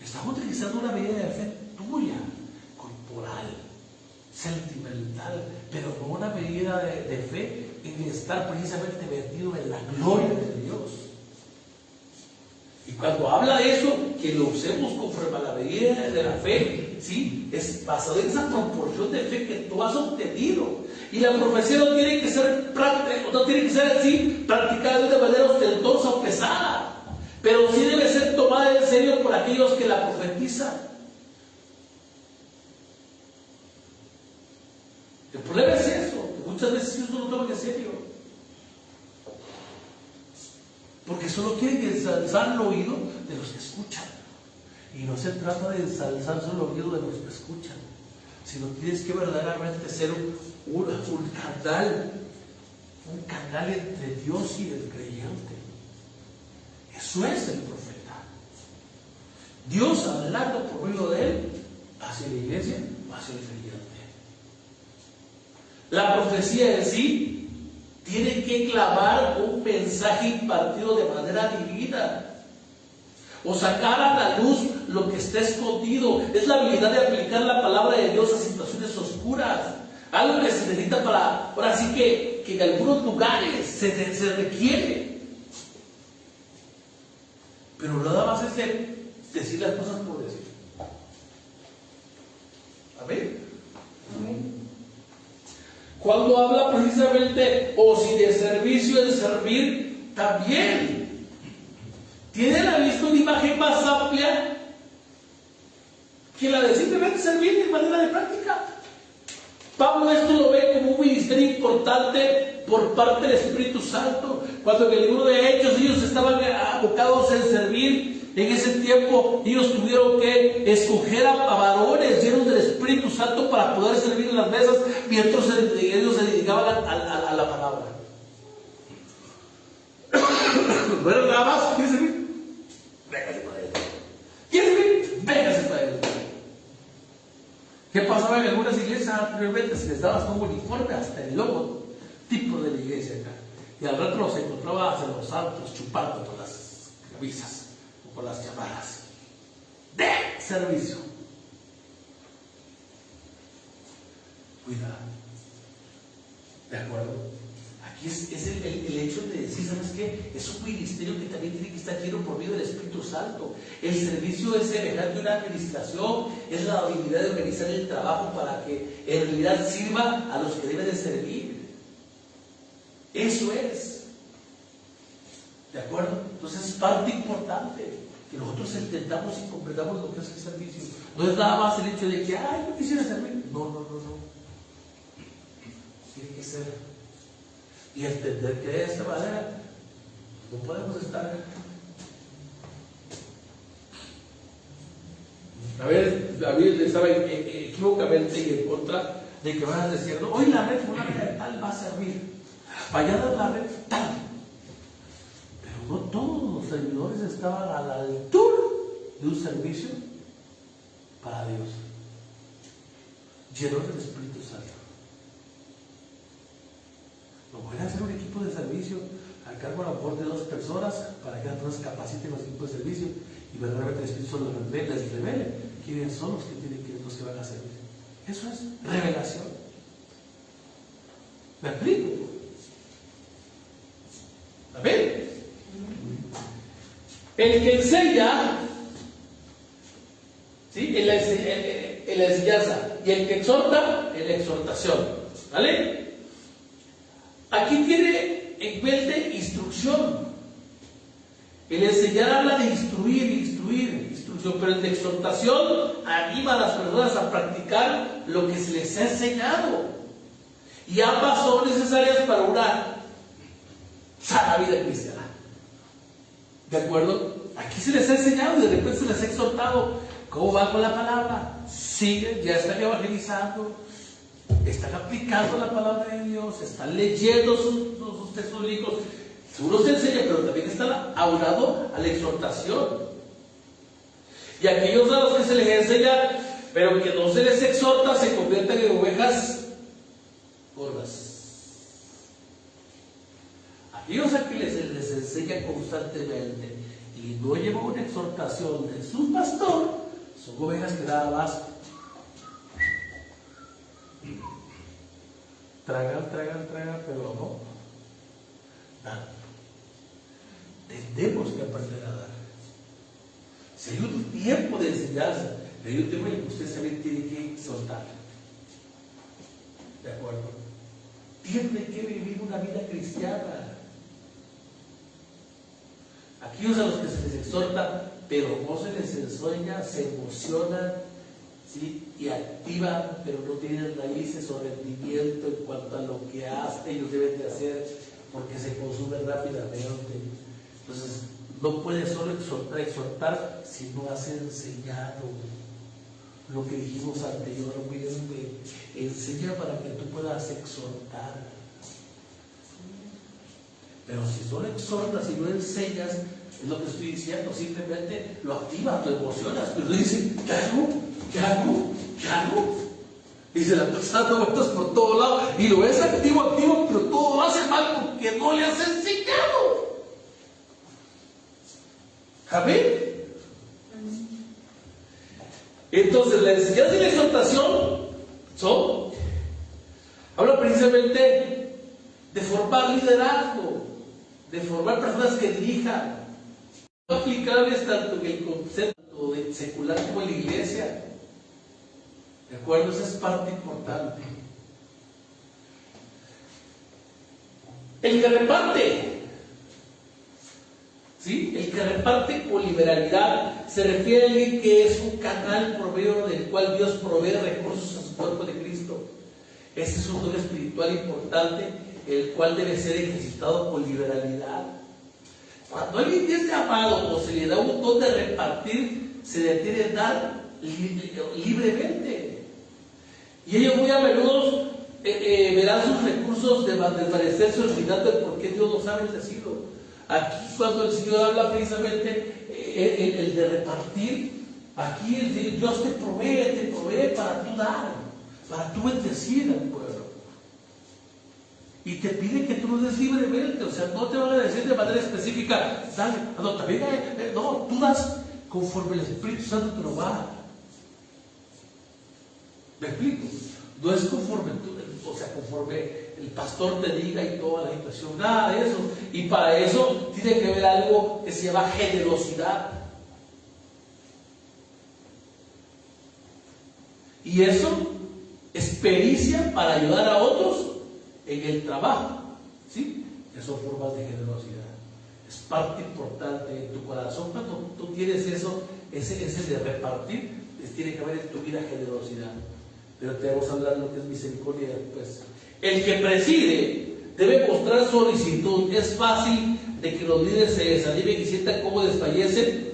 Estamos utilizando una medida de fe tuya, corporal, sentimental, pero no una medida de fe en estar precisamente metido en la gloria de Dios. Y cuando habla de eso, que lo usemos conforme a la medida de la fe, ¿sí? Es basado en esa proporción de fe que tú has obtenido. Y la profecía no tiene que ser así, practicada de una manera ostentosa o pesada, pero sí debe ser tomada en serio por aquellos que la profetizan. El problema es eso, que muchas veces ellos no lo toman en serio, porque solo quieren ensalzar el oído de los que escuchan, y no se trata de ensalzar solo el oído de los que escuchan, sino tienes que verdaderamente ser un canal entre Dios y el creyente. Eso es el profeta. Dios hablando por medio de él hacia la iglesia, hacia el creyente. La profecía en sí tiene que clavar un mensaje impartido de manera divina, o sacar a la luz lo que está escondido. Es la habilidad de aplicar la palabra de Dios a situaciones oscuras, algo que se necesita para, ahora sí que en algunos lugares se requiere, pero nada más es de decir las cosas por decir. Amén. Cuando habla precisamente, o si de servicio es de servir, también tiene a la vista una imagen más amplia que la de simplemente servir de manera de práctica. Pablo esto lo ve como un ministerio importante por parte del Espíritu Santo. Cuando en el libro de Hechos ellos estaban abocados en servir, en ese tiempo ellos tuvieron que escoger a varones llenos del Espíritu Santo para poder servir en las mesas mientras ellos se dedicaban a la palabra. No era nada más, ¿quieres servir? Véngase para él. ¿Quieres servir? Véngase para él. ¿Qué pasaba en algunas iglesias anteriormente? Se les daba hasta un uniforme, hasta el logo tipo de la iglesia acá. Y al rato los encontraba en los santos chupando por las camisas o por las chamarras. De servicio. Cuidado. ¿De acuerdo? Aquí es el hecho de decir, ¿sabes qué? Es un ministerio que también tiene que estar lleno por medio del Espíritu Santo. El servicio es semejante a una administración, es la habilidad de organizar el trabajo para que en realidad sirva a los que deben de servir. Eso es. ¿De acuerdo? Entonces es parte importante que nosotros entendamos y comprendamos lo que es el servicio. No es nada más el hecho de que, ay, no quisiera servir. No. Tiene que ser. Y entender que de esta manera no podemos estar. A ver, estaba equivocamente y en contra de que van a decir, no, hoy la red tal va a servir. Mañana la red tal. Pero no todos los servidores estaban a la altura de un servicio para Dios, llenos del Espíritu Santo. No pueden hacer un equipo de servicio a cargo a lo mejor de 2 personas para que las personas capaciten los equipos de servicio y verdaderamente el Espíritu Santo les revele quiénes son los que van a servir. Eso es revelación. ¿Me explico? ¿Amén? El que enseña, ¿sí? en la enseñanza, y el que exhorta en la exhortación. ¿Vale? Aquí tiene en mente instrucción. El enseñar habla de instrucción, pero el de exhortación anima a las personas a practicar lo que se les ha enseñado. Y ambas son necesarias para una sana vida cristiana. ¿De acuerdo? Aquí se les ha enseñado y de repente se les ha exhortado. ¿Cómo va con la palabra? Siguen, ya están evangelizando, están aplicando la palabra de Dios, están leyendo sus textos bíblicos. Uno se enseña, pero también está aunado a la exhortación. Y aquellos a los que se les enseña, pero que no se les exhorta, se convierten en ovejas gordas. Aquellos a que se les enseña constantemente y no lleva una exhortación de su pastor, son ovejas que nada más tragan, pero no dan. Tenemos que aprender a dar. Si hay un tiempo de enseñanza, hay un tiempo en que usted también tiene que exhortar. ¿De acuerdo? Tiene que vivir una vida cristiana. Aquellos a los que se les exhorta, pero no se les enseña, se emocionan, ¿sí? Y activan, pero no tienen raíces o rendimiento en cuanto a lo que ellos deben de hacer, porque se consume rápidamente. Entonces, no puedes solo exhortar si no has enseñado. Lo que dijimos anteriormente, enseña para que tú puedas exhortar. Pero si solo exhortas y no enseñas, es lo que estoy diciendo, simplemente lo activas, lo emocionas, pero dices, ¿qué hago? Y se la estás dando vueltas por todos lados, y lo ves activo, pero todo lo hace mal porque no le has enseñado. ¿Amén? Entonces, la enseñanza y la exhortación habla precisamente de formar liderazgo, de formar personas que dirijan, no aplicables tanto en el concepto de secular como en la iglesia. ¿De acuerdo? Esa es parte importante. El que reparte. ¿Sí? El que reparte con liberalidad se refiere a alguien que es un canal por medio del cual Dios provee recursos a su cuerpo de Cristo. Este es un don espiritual importante, el cual debe ser ejercitado con liberalidad. Cuando alguien es llamado o se le da un don de repartir, se le tiene que dar libremente. Y ellos muy a menudo verán sus recursos desvanecerse olvidando el por qué Dios los ha bendecido. Aquí cuando el Señor habla precisamente el de repartir, aquí Dios te provee para tú dar, para tú bendecir al pueblo. Y te pide que tú lo des libremente, o sea, no te van a decir de manera específica, dale, no, también no, tú das conforme el Espíritu Santo te lo va a dar. ¿Me explico? No es conforme conforme el pastor te diga y toda la situación, nada de eso. Y para eso tiene que haber algo que se llama generosidad. Y eso es pericia para ayudar a otros en el trabajo. ¿Sí? Que son formas de generosidad. Es parte importante en tu corazón. Cuando tú tienes eso, ese de repartir, tiene que haber en tu vida generosidad. Pero te vamos a hablar de lo que es misericordia después. El que preside debe mostrar solicitud. Es fácil de que los líderes se desanimen y sientan cómo desfallecen,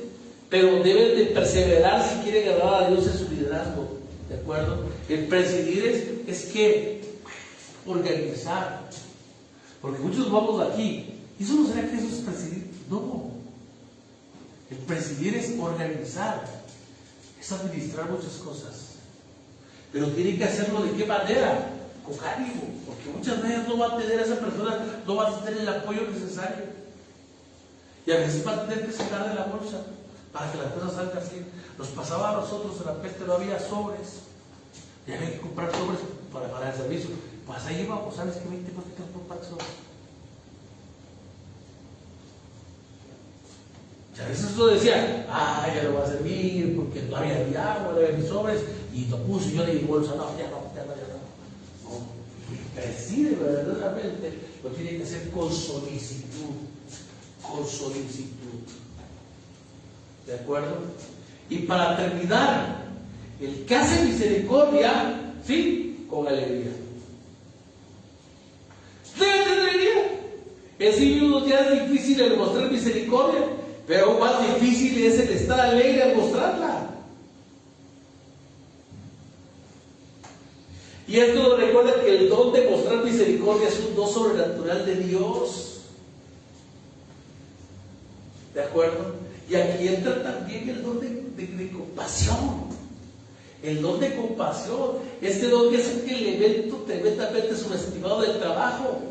pero deben de perseverar si quieren agradar a Dios en su liderazgo. ¿De acuerdo? El presidir es que organizar. Porque muchos vamos de aquí. ¿Y eso no será que eso es presidir? No. El presidir es organizar. Es administrar muchas cosas. Pero tiene que hacerlo de qué manera, con ánimo, porque muchas veces no va a tener esa persona, no va a tener el apoyo necesario. Y a veces va a tener que sacar de la bolsa para que las cosas salgan así. Nos pasaba a nosotros en la peste, no había sobres. Y había que comprar sobres para el servicio. Pues ahí íbamos, ¿sabes qué? 20 por sobres. Y a veces uno decía, ya lo va a servir porque no había agua, no había mis sobres, y lo puse y yo le di bolsa, no. Preside verdaderamente, lo tiene que hacer con solicitud. ¿De acuerdo? Y para terminar, el que hace misericordia, ¿sí? Con alegría. Debe tener alegría. Es mismo ya es difícil el mostrar misericordia, pero más difícil es el estar alegre al mostrarla. Y esto nos recuerda que el don de mostrar misericordia es un don sobrenatural de Dios. ¿De acuerdo? Y aquí entra también el don de compasión. El don de compasión. Este don que es el elemento tremendamente subestimado del trabajo.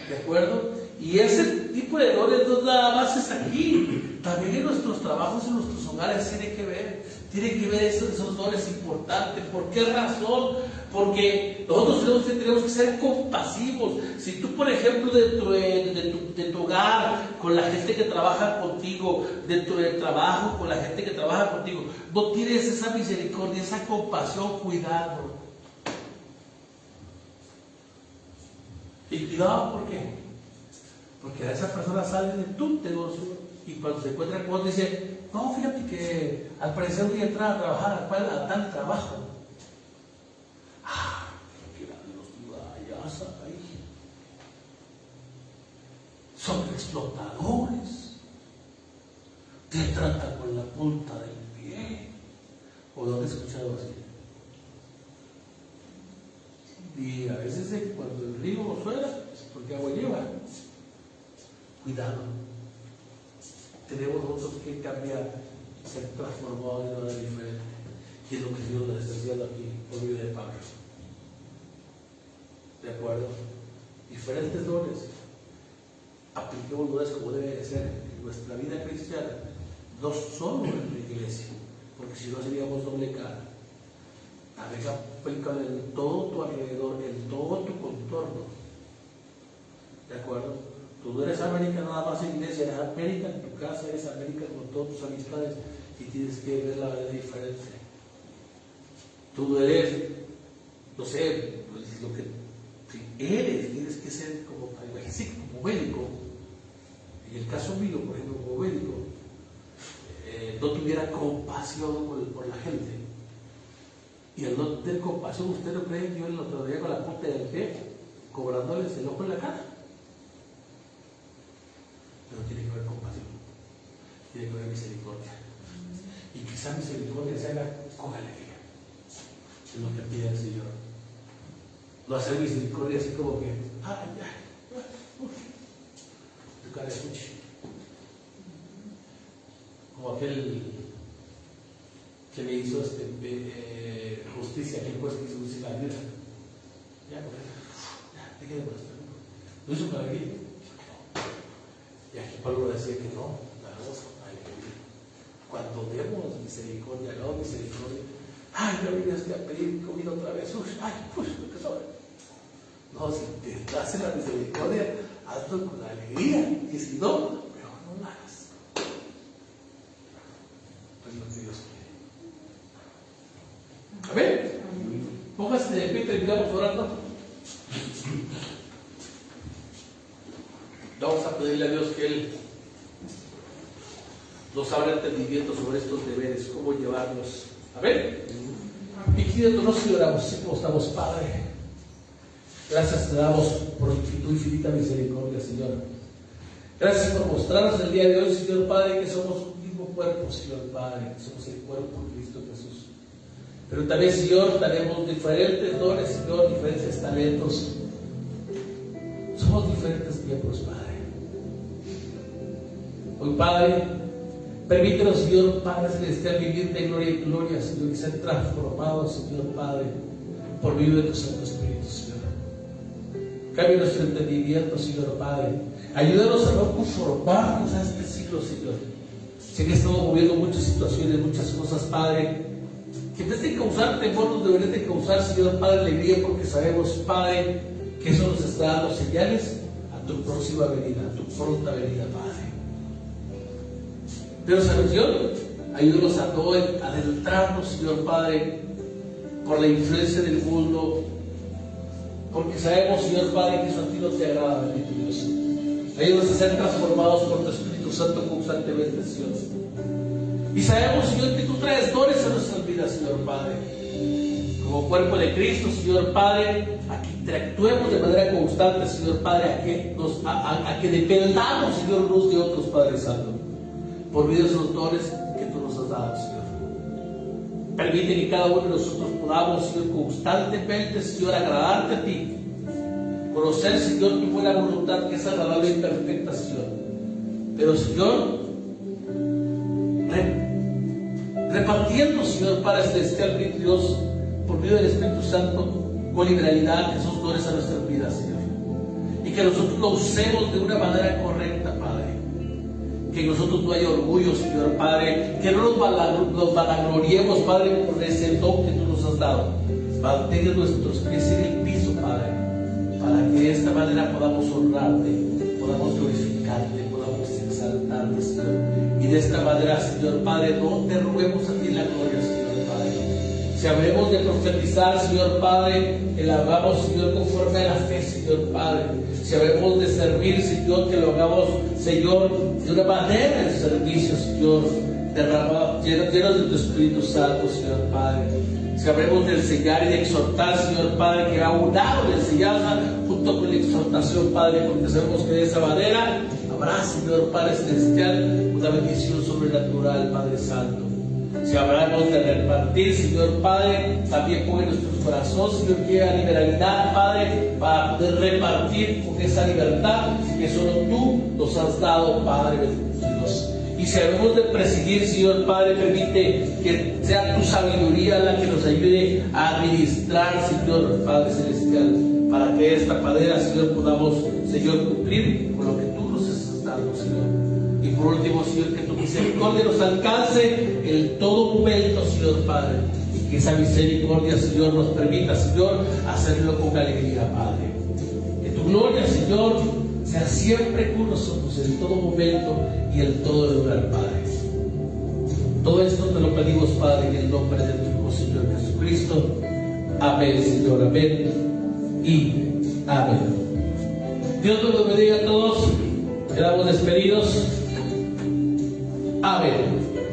¿De acuerdo? Y ese tipo de dones no nada más es aquí. También en nuestros trabajos, en nuestros hogares tiene que ver esos dones importantes. ¿Por qué razón? Porque nosotros tenemos que ser compasivos. Si tú, por ejemplo, dentro de tu hogar, con la gente que trabaja contigo, dentro del trabajo, con la gente que trabaja contigo, no tienes esa misericordia, esa compasión, cuidado. Y cuidado, ¿por qué? Porque esa persona sale de tu negocio y cuando se encuentra con vos dice, no, fíjate que al parecer voy a entrar a trabajar a tal trabajo. Que los vayas ahí. Son explotadores. Te tratan con la punta del pie. ¿O lo has escuchado así? Y a veces cuando el río no suena, es porque agua lleva. Cuidado. Tenemos nosotros que cambiar, ser transformados de manera diferente. Y es lo que Dios nos está haciendo aquí, por medio de Pablo. ¿De acuerdo? Diferentes dones. Apliquemos dones como debe de ser en nuestra vida cristiana. No solo en la iglesia, porque si no seríamos doble cara. Aplica en todo tu alrededor, en todo tu contorno. ¿De acuerdo? Tú no eres América nada más en iglesia, eres América en tu casa, eres América con todas tus amistades y tienes que ver la vida diferente. Tú no eres, no sé, pues lo que tienes que ser como médico. En el caso mío, por ejemplo, como médico, no tuviera compasión por la gente. Y al no tener compasión, ¿usted no cree que yo lo todavía con la punta del pie, cobrándoles el ojo en la cara? Pero tiene que haber compasión, tiene que haber misericordia. Y quizá misericordia se haga con alegría. Es lo que pide el Señor. No hacer misericordia así como que, tu cara escuche. Como aquel que le hizo justicia, aquel juez que hizo justicia a la vida. Ya, te quede por esto. ¿Lo hizo con alegría? Y aquí Pablo decía que no, damos alegría. Cuando demos misericordia, no misericordia. Ay, no vienes a pedir comida otra vez. Lo que sobra. No, si te das la misericordia, hazlo con alegría. Y si no, mejor no lo hagas. Es lo que Dios quiere. Amén. Póngase de pie y terminamos orando. Vamos a pedirle a Dios que Él nos abra entendimiento sobre estos deberes, cómo llevarlos. Amén. Y queriéndonos y oramos, así como estamos, Padre. Gracias te damos por tu infinita misericordia, Señor. Gracias por mostrarnos el día de hoy, Señor Padre, que somos un mismo cuerpo, Señor Padre, que somos el cuerpo de Cristo Jesús. Pero también, Señor, tenemos diferentes dones, Señor, diferentes talentos. Somos diferentes miembros, Padre. Hoy, Padre, permítenos, Señor Padre Celestial, vivir de gloria en gloria, Señor, y ser transformados, Señor Padre, por medio de tu Santo Espíritu, Señor. Cambia nuestro entendimiento, Señor Padre. Ayúdanos a no conformarnos a este siglo, Señor. Sé que estamos moviendo muchas situaciones, muchas cosas, Padre, que en vez de causar temor, nos deberían de causar, Señor Padre, alegría, porque sabemos, Padre, que eso nos está dando señales a tu próxima venida, a tu pronta venida, Padre. Pero, Señor, ayúdanos a no adentrarnos, Señor Padre, por la influencia del mundo, porque sabemos, Señor Padre, que eso a ti no te agrada, bendito Dios. Ayúdanos a ser transformados por tu Espíritu Santo constantemente, Señor. Y sabemos, Señor, que tú traes dones a nuestras vidas, Señor Padre. Como cuerpo de Cristo, Señor Padre, a que interactuemos de manera constante, Señor Padre, a que dependamos, Señor, unos de otros, Padre Santo, por medio de esos dones que tú nos has dado, Señor. Permite que cada uno de nosotros podamos, Señor, constantemente, Señor, agradarte a ti. Conocer, Señor, tu buena voluntad, que es agradable y perfecta, Señor. Pero, Señor, repartiendo, Señor, Padre Celestial, mi Dios, por medio del Espíritu Santo, con liberalidad esos dones a nuestras vidas, Señor. Y que nosotros lo usemos de una manera correcta, Padre. Que en nosotros no haya orgullo, Señor Padre. Que no nos vanagloriemos, Padre, por ese don que tú nos has dado. Mantenga nuestros pies en el piso, Padre, para que de esta manera podamos honrarte, podamos glorificarte, podamos exaltarte, Señor. Y de esta manera, Señor Padre, no te robemos a ti la gloria, Señor Padre. Si habemos de profetizar, Señor Padre, que la hagamos, Señor, conforme a la fe, Señor Padre. Si habemos de servir, Señor, que lo hagamos, Señor, de una manera de servicio, Señor, derramado, llenos de tu Espíritu Santo, Señor Padre. Si habremos de enseñar y de exhortar, Señor Padre, que va unado la enseñanza junto con la exhortación, Padre, porque sabemos que de esa manera habrá, Señor Padre Celestial, una bendición sobrenatural, Padre Santo. Si hablamos de repartir, Señor Padre, también pon en nuestros corazones, Señor, que haya liberalidad, Padre, para poder repartir con esa libertad que solo tú nos has dado, Padre bendito. Y si hablamos de presidir, Señor Padre, permite que sea tu sabiduría la que nos ayude a administrar, Señor Padre Celestial, para que de esta manera, Señor, podamos, Señor, cumplir con lo que tú nos estás dando, Señor. Y por último, Señor, que tu misericordia nos alcance en todo momento, Señor Padre. Y que esa misericordia, Señor, nos permita, Señor, hacerlo con alegría, Padre. Que tu gloria, Señor, sea siempre con nosotros en todo momento y en todo lugar, Padre. Todo esto te lo pedimos, Padre, en el nombre de tu Hijo, Señor Jesucristo. Amén, Señor, amén. Y Amén. Dios nos bendiga a todos. Quedamos despedidos. Amén.